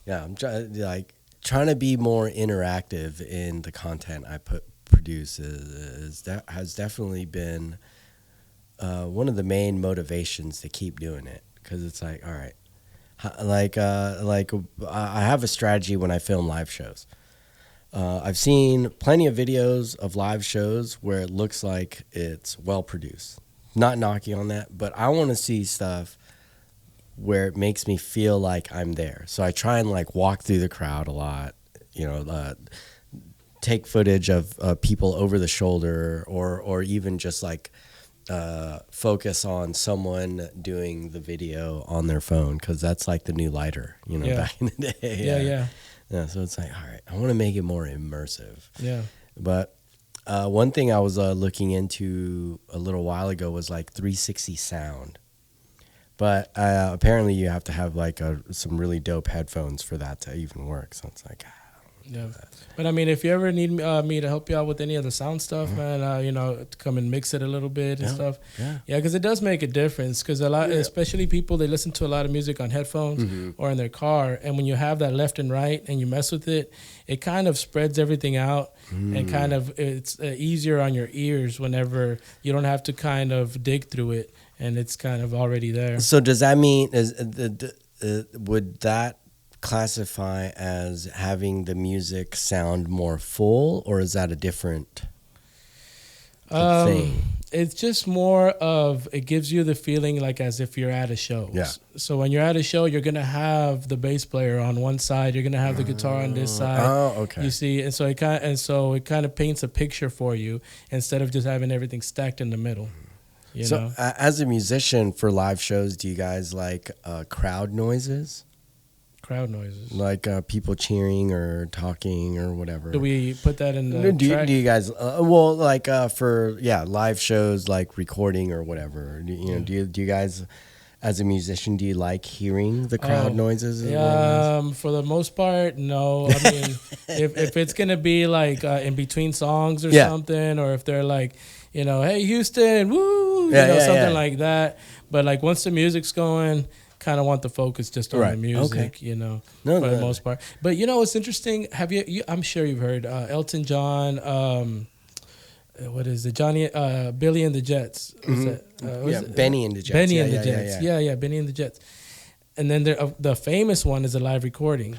Yeah, I'm trying to be more interactive in the content I produce. Has definitely been one of the main motivations to keep doing it, because it's like, all right, I have a strategy when I film live shows. I've seen plenty of videos of live shows where it looks like it's well produced. Not knocking on that, but I want to see stuff where it makes me feel like I'm there. So I try and like walk through the crowd a lot, take footage of people over the shoulder, or even just like focus on someone doing the video on their phone, because that's like the new lighter, back in the day. Yeah. So it's like, all right, I want to make it more immersive. Yeah. But one thing I was looking into a little while ago was like 360 sound. But apparently you have to have like some really dope headphones for that to even work. So it's like, yeah. But I mean, if you ever need me to help you out with any of the sound stuff, man, to come and mix it a little bit and stuff. Yeah, because it does make a difference. Because especially people, they listen to a lot of music on headphones or in their car, and when you have that left and right and you mess with it, it kind of spreads everything out, and kind of it's easier on your ears whenever you don't have to kind of dig through it, and it's kind of already there. So does that mean would that classify as having the music sound more full, or is that a different thing? It's just more of, it gives you the feeling like as if you're at a show. Yeah. So when you're at a show, you're gonna have the bass player on one side, you're gonna have the guitar on this side. Oh, okay. You see, and so it kind of paints a picture for you instead of just having everything stacked in the middle. You know? As a musician for live shows, do you guys like crowd noises? Crowd noises, like people cheering or talking or whatever. Do we put that in the track? Do you guys for live shows, like recording or whatever? Do you guys, as a musician, do you like hearing the crowd noises? For the most part, no. I mean, if it's gonna be like in between songs or something, or if they're like, hey Houston, woo, something like that. But like once the music's going, kind of want the focus just on the music, for the most part. But it's interesting. Have you I'm sure you've heard Elton John. What is it? Billy and the Jets. Benny and the Jets. Benny and the Jets. Yeah, Benny and the Jets. And then the famous one is a live recording.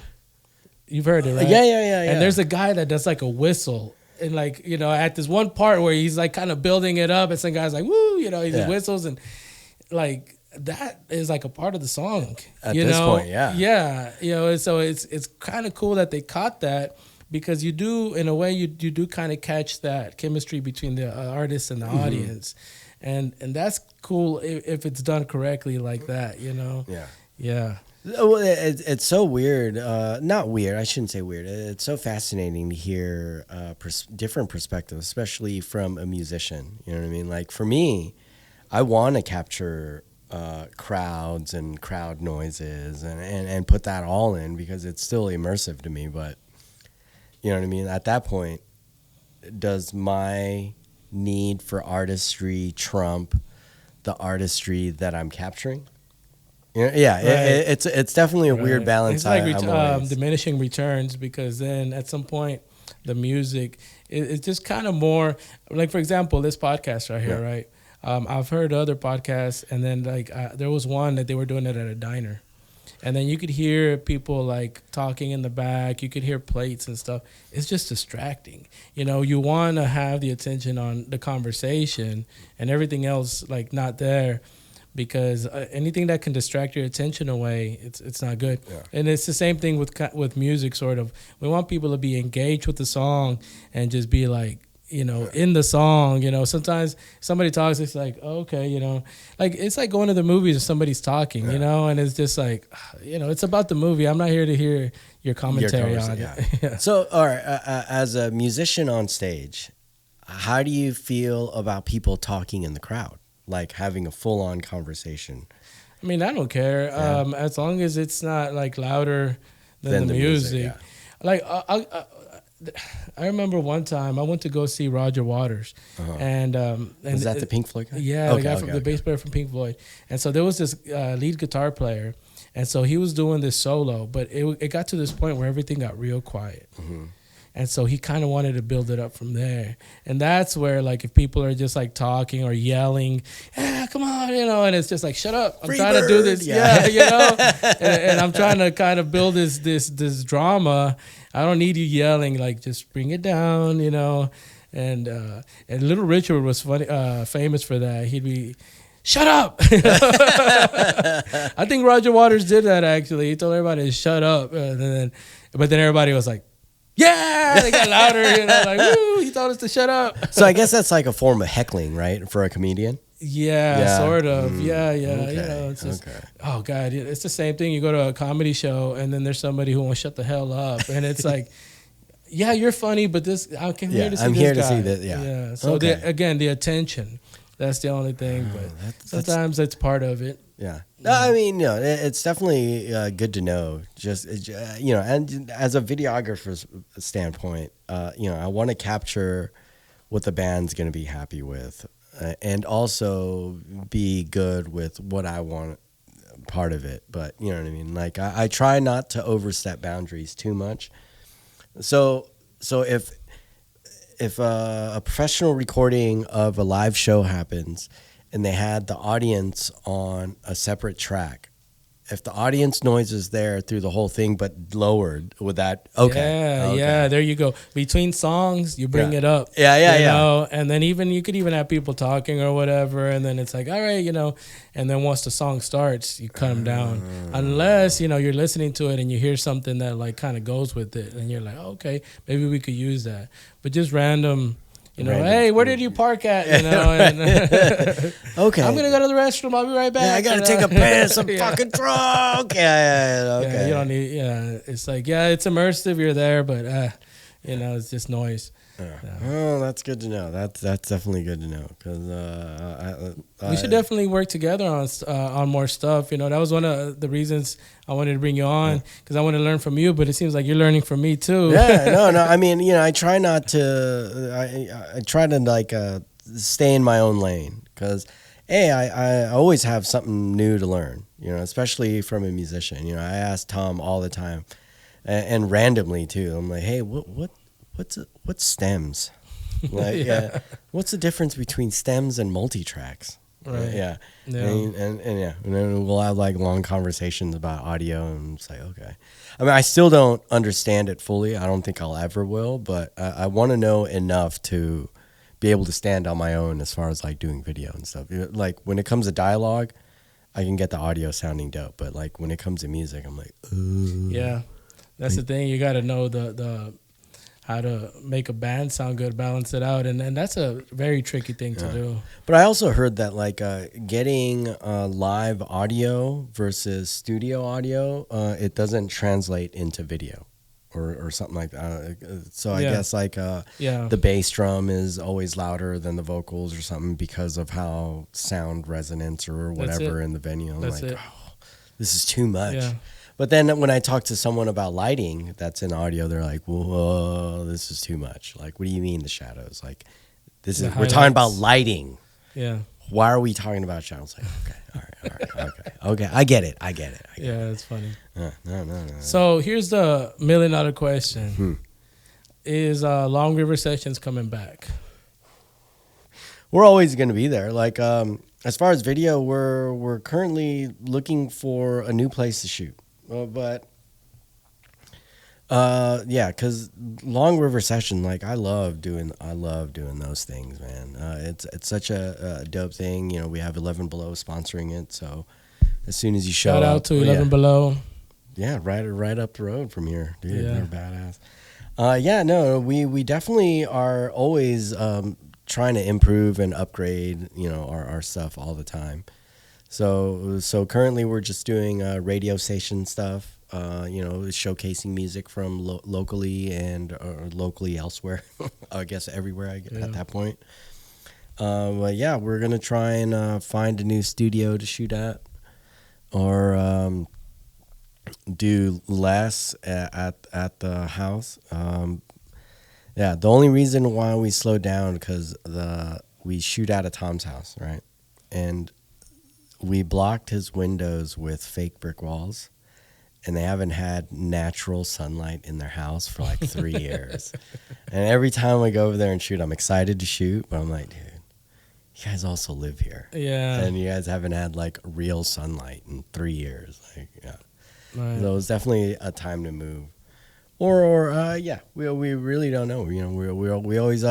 You've heard it, right? Yeah. And there's a guy that does like a whistle. And like, at this one part where he's like kind of building it up, and some guy's like, woo, he just whistles, and like that is like a part of the song. At this point, Yeah. So it's kind of cool that they caught that, because you do, in a way, you do kind of catch that chemistry between the artist and the audience. And that's cool if it's done correctly like that, Yeah. Well, it's so weird. Not weird. I shouldn't say weird. It's so fascinating to hear different perspectives, especially from a musician. You know what I mean? Like for me, I want to capture crowds and crowd noises and put that all in, because it's still immersive to me. But you know what I mean? At that point, does my need for artistry trump the artistry that I'm capturing? It's definitely a weird balance. It's like diminishing returns, because then at some point the music it's just kind of more like, for example, this podcast right here, right? I've heard other podcasts, and then like there was one that they were doing it at a diner, and then you could hear people like talking in the back. You could hear plates and stuff. It's just distracting. You want to have the attention on the conversation, and everything else like not there. Because anything that can distract your attention away, it's not good. Yeah. And it's the same thing with music, sort of. We want people to be engaged with the song and just be like, in the song. Sometimes somebody talks, it's like, okay, like it's like going to the movies and somebody's talking, and it's just like, it's about the movie. I'm not here to hear your commentary on it. Yeah. So, all right, as a musician on stage, how do you feel about people talking in the crowd? Like having a full-on conversation? I mean, I don't care. As long as it's not like louder than the music. Like I remember one time I went to go see Roger Waters, and is that the Pink Floyd guy? Yeah, the bass player from Pink Floyd. And so there was this lead guitar player, And so he was doing this solo, but it got to this point where everything got real quiet. Mm-hmm. And so he kind of wanted to build it up from there. And that's where, like, if people are just like talking or yelling, yeah, come on, and it's just like, shut up. I'm trying to do this. Yeah, and I'm trying to kind of build this drama. I don't need you yelling, like, just bring it down, And Little Richard was famous for that. He'd be, shut up. I think Roger Waters did that, actually. He told everybody to shut up. But then everybody was like, yeah, they got louder, like, woo, he told us to shut up. So I guess that's like a form of heckling, right, for a comedian? Yeah, sort of. Yeah. Okay. It's just, oh, God, it's the same thing. You go to a comedy show, and then there's somebody who won't shut the hell up. And it's like, yeah, you're funny, but I'm here to see I'm this here guy. to see that, yeah. Yeah, so the attention, that's the only thing. But sometimes that's part of it. Yeah. No, I mean, it's definitely good to know. Just, and as a videographer's standpoint, I want to capture what the band's going to be happy with, and also be good with what I want part of it. But you know what I mean? Like, I try not to overstep boundaries too much. So if a professional recording of a live show happens, and they had the audience on a separate track, if the audience noise is there through the whole thing but lowered, would that Yeah, there you go. Between songs, you bring it up. Yeah. And then you could even have people talking or whatever, and then it's like, all right, and then once the song starts, you cut them down. Unless, you're listening to it and you hear something that like kind of goes with it, and you're like, oh, okay, maybe we could use that. But just random. Hey, where did you park at? And, okay, I'm gonna go to the restroom. I'll be right back. Yeah, I gotta take a piss. I'm fucking drunk. Yeah. Okay. Yeah, you don't need. Yeah, it's like it's immersive. You're there, but it's just noise. Oh, that's good to know. That's definitely good to know, because we should definitely work together on more stuff. That was one of the reasons I wanted to bring you on, because I want to learn from you. But it seems like you're learning from me too. Yeah, no. I mean, I try not to. I try to like stay in my own lane, because I always have something new to learn. Especially from a musician. I ask Tom all the time, and randomly too. I'm like, hey, what's stems? Like, what's the difference between stems and multi-tracks? Right. Yeah. And then we'll have like long conversations about audio, and it's like, okay. I mean, I still don't understand it fully. I don't think I'll ever will, but I want to know enough to be able to stand on my own as far as like doing video and stuff. Like when it comes to dialogue, I can get the audio sounding dope, but like when it comes to music, I'm like, ooh. Yeah. That's the thing. You got to know the how to make a band sound good, balance it out, and that's a very tricky thing to do. But I also heard that like getting live audio versus studio audio, it doesn't translate into video or something like that. So I guess like the bass drum is always louder than the vocals or something because of how sound resonance or whatever in the venue. I'm like, oh, this is too much. Yeah. But then when I talk to someone about lighting that's in audio, they're like, whoa, this is too much. Like, what do you mean the shadows? Like, we're talking about lighting. Yeah. Why are we talking about shadows? Like, okay, all right, okay. I get it. Yeah, it's funny. No. So here's the $1 million question. Is Long River Sessions coming back? We're always going to be there. Like, as far as video, we're currently looking for a new place to shoot. Because Long River Session, like I love doing those things, man. It's such a dope thing. We have 11 Below sponsoring it, so as soon as you show shout out to 11 Below. Yeah, right up the road from here, dude. Yeah. They're badass. We definitely are always trying to improve and upgrade, our stuff all the time. So currently we're just doing radio station stuff, showcasing music from locally and locally elsewhere. I guess everywhere at that point. But yeah, we're gonna try and find a new studio to shoot at, or do less at the house. The only reason why we slowed down because we shoot out of Tom's house, right? And we blocked his windows with fake brick walls, and they haven't had natural sunlight in their house for like 3 years. And every time we go over there and shoot, I'm excited to shoot, but I'm like, dude, you guys also live here. Yeah. And you guys haven't had like real sunlight in 3 years. Like, yeah. Right. So it was definitely a time to move. Or yeah, we really don't know. You know, we always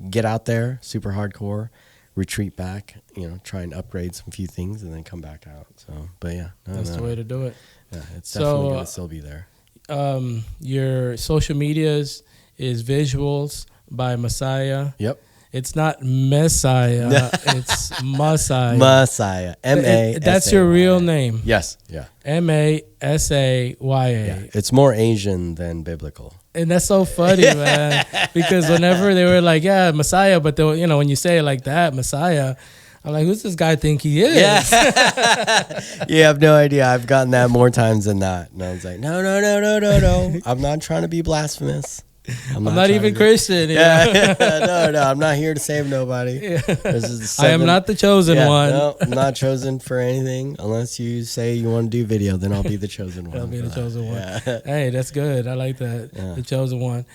get out there, super hardcore, retreat back, you know, try and upgrade some few things, and then come back out. So, but yeah, That's the way to do it. Yeah, it's definitely going to still be there. Your social medias is Visuals by Masaya. Yep. It's not Messiah. It's Masaya. Masaya. M-A-S-A-Y-A. That's your real name. Yes. Yeah. Masaya. Yeah. It's more Asian than biblical. And that's so funny, man. Because whenever they were like, yeah, Messiah, but they, you know, when you say it like that, Messiah, I'm like, who's this guy think he is? Yeah. You have no idea. I've gotten that more times than that. And I was like, no. I'm not trying to be blasphemous. I'm not even Christian. Yeah. No. I'm not here to save nobody. Yeah. This is I am not the chosen one. No, I'm not chosen for anything. Unless you say you want to do video, then I'll be the chosen one. I'll be the chosen one. Yeah. Hey, that's good. I like that. Yeah. The chosen one.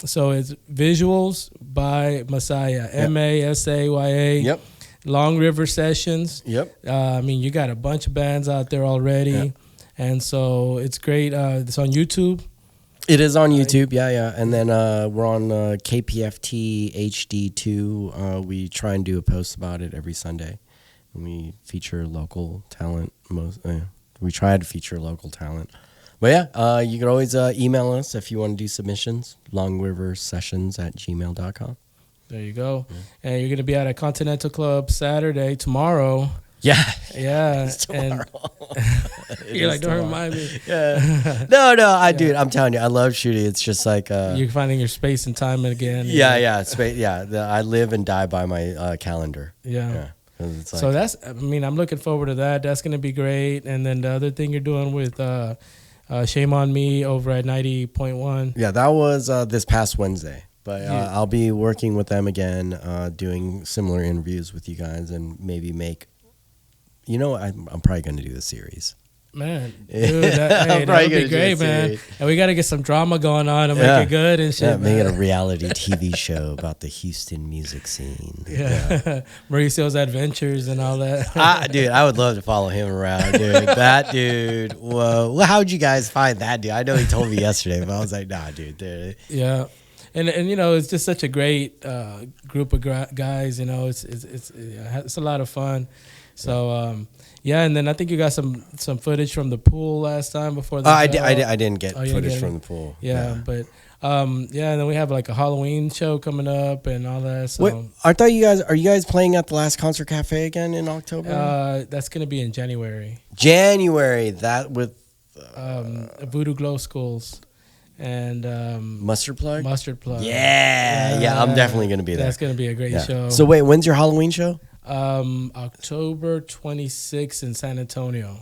So it's Visuals by Masaya. Yep. Masaya. Yep. Long River Sessions. Yep. I mean, you got a bunch of bands out there already. Yep. And so it's great. It's on YouTube. It is on YouTube, yeah. And then we're on KPFT HD2. We try and do a post about it every Sunday. And we feature local talent. We try to feature local talent. But yeah, you can always email us if you want to do submissions. longriversessions@gmail.com. There you go. Yeah. And you're going to be at a Continental Club Saturday, tomorrow. Yeah. Yeah. It's tomorrow. You're like, don't remind me. Yeah. No, dude, I'm telling you, I love shooting. It's just like you're finding your space and time again. Yeah. Space. Yeah. I live and die by my calendar. Yeah. It's like, so I'm looking forward to that. That's going to be great. And then the other thing you're doing with Shame on Me over at 90.1. Yeah, that was this past Wednesday. But I'll be working with them again, doing similar interviews with you guys, and maybe make. You know, I'm probably going to do a series. Man, dude, that would be great, man. And we got to get some drama going on and make it good and shit. Yeah, make it a reality TV show about the Houston music scene. Yeah. Mauricio's adventures and all that. Dude, I would love to follow him around, dude. That dude, whoa. Well, how'd you guys find that dude? I know he told me yesterday, but I was like, nah, dude. Yeah. And you know, it's just such a great group of guys. You know, it's a lot of fun. So yeah, and then I think you got some footage from the pool last time before the. I didn't get footage from the pool. Yeah, but and then we have like a Halloween show coming up and all that. So wait, are you guys playing at the Last Concert Cafe again in October? That's gonna be in January. That with Voodoo Glow Schools. And Mustard Plug. Yeah, I'm definitely gonna be there. That's gonna be a great show. So wait, when's your Halloween show? October 26th in San Antonio.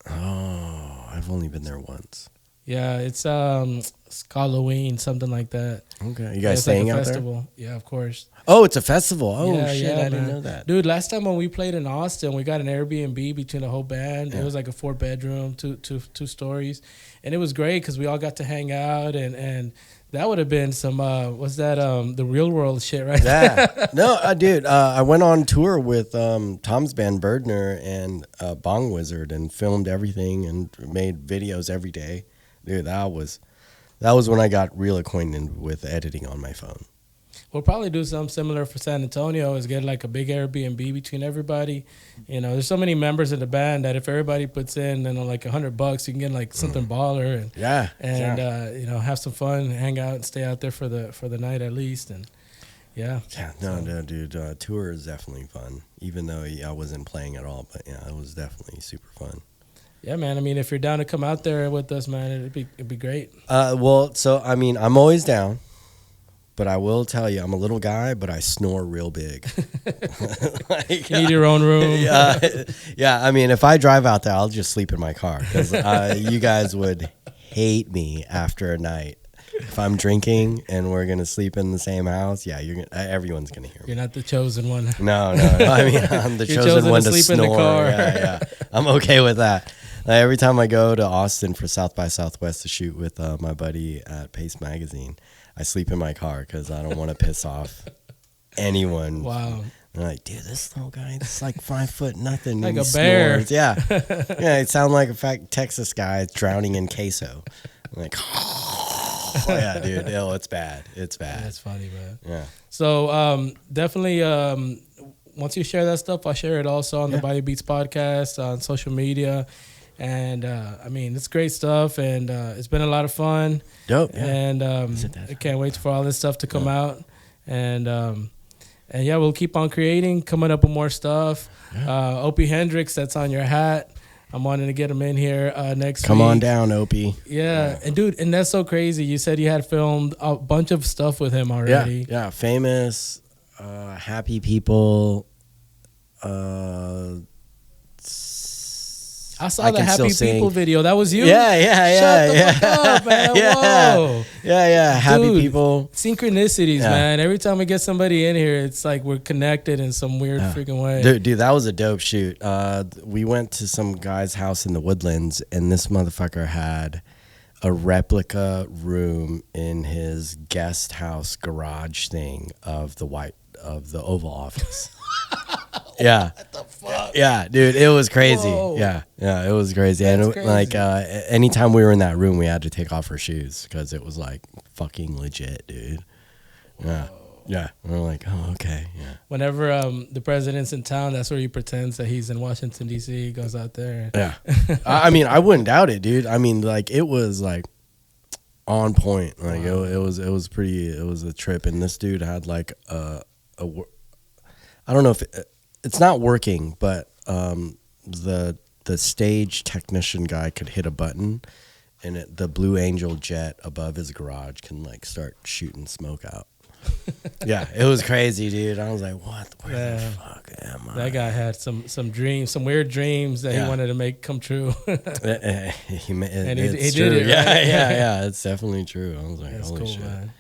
Oh, I've only been there once. Yeah, it's Halloween, something like that. Okay, you guys staying like a out festival. There? Yeah, of course. Oh, it's a festival. Oh shit, yeah, I didn't know that. Dude, last time when we played in Austin, we got an Airbnb between the whole band. Yeah. It was like a 4-bedroom, two stories, and it was great because we all got to hang out and. That would have been some, what's that, the real world shit right there. No, dude, I went on tour with Tom's band, Birdner, and Bong Wizard, and filmed everything and made videos every day. Dude, that was when I got real acquainted with editing on my phone. We'll probably do something similar for San Antonio, is get like a big Airbnb between everybody. You know, there's so many members in the band that if everybody puts in, like $100, you can get like something baller and you know, have some fun, hang out and stay out there for the night at least. And yeah. No, dude, tour is definitely fun, even though I wasn't playing at all, but yeah, it was definitely super fun. Yeah, man. I mean, if you're down to come out there with us, man, it'd be great. Well, so I mean, I'm always down. But I will tell you, I'm a little guy, but I snore real big. Like, you need your own room. Yeah, I mean, if I drive out there, I'll just sleep in my car because you guys would hate me after a night. if I'm drinking and we're gonna sleep in the same house, yeah, everyone's gonna hear me. You're not the chosen one. No. I mean, I'm the chosen one to sleep snore. in the car. Yeah. I'm okay with that. Every time I go to Austin for South by Southwest to shoot with my buddy at Pace Magazine, I sleep in my car because I don't want to piss off anyone. Wow. They're like, dude, this little guy, it's like 5 foot nothing. Like and a bear. Snores. Yeah. Yeah, it sounds like a fat Texas guy drowning in queso. I'm like, oh, yeah, dude, it's bad. It's bad. That's funny, man. Yeah. So definitely, once you share that stuff, I'll share it also on the Bayou Beats podcast, on social media. And I mean, it's great stuff, and it's been a lot of fun. Dope. Yeah. And I can't wait for all this stuff to come out. And yeah, we'll keep on creating, coming up with more stuff. Yeah. Opie Hendrix, that's on your hat. I'm wanting to get him in here next week. Come on down, Opie. Yeah. And dude, and that's so crazy. You said you had filmed a bunch of stuff with him already. Yeah. Famous, Happy People. I saw the Happy People video. That was you? Yeah. Shut the fuck up, man. Whoa. Yeah. Happy Dude, People. Synchronicities, man. Every time we get somebody in here, it's like we're connected in some weird freaking way. Dude, that was a dope shoot. We went to some guy's house in the Woodlands, and this motherfucker had a replica room in his guest house garage thing of the Oval Office. Yeah. What the fuck? Yeah, dude, it was crazy. Whoa. Yeah, it was crazy. That's and crazy. Like anytime we were in that room, we had to take off our shoes because it was like fucking legit, dude. Yeah. Yeah. And we're like, oh, okay. Yeah. Whenever the president's in town, that's where he pretends that he's in Washington, D.C. He goes out there. Yeah. I mean, I wouldn't doubt it, dude. I mean, like, it was like on point. Like, it was a trip. And this dude had like I don't know if it's not working, but the stage technician guy could hit a button, and the Blue Angel jet above his garage can like start shooting smoke out. Yeah, it was crazy, dude. I was like, what? Where the fuck am I? That guy had some dreams, some weird dreams that he wanted to make come true. He did it. Right? Yeah. It's definitely true. I was like, that's holy cool, shit. man.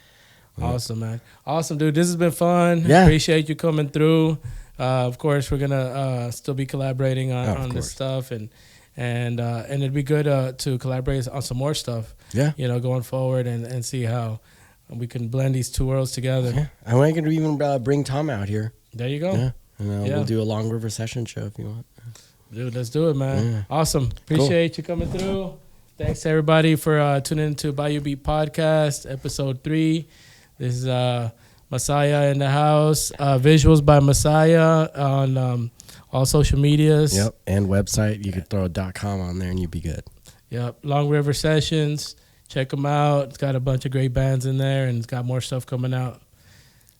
Awesome, man. Awesome, dude. This has been fun. Yeah. Appreciate you coming through. Of course, we're gonna still be collaborating on this stuff, and it'd be good to collaborate on some more stuff. Yeah, going forward and see how we can blend these two worlds together. Yeah, I want to even bring Tom out here. There you go. Yeah, and we'll do a Long River session show if you want. Dude, let's do it, man. Yeah. Awesome. Appreciate you coming through. Thanks everybody for tuning into Bayou Beat Podcast, episode 3. This is Masaya in the house. Visuals by Masaya on all social medias. Yep, and website. You could throw a .com on there and you'd be good. Yep, Long River Sessions. Check them out. It's got a bunch of great bands in there, and it's got more stuff coming out.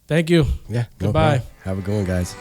Thank you. Yeah. Goodbye. Have a good one, guys.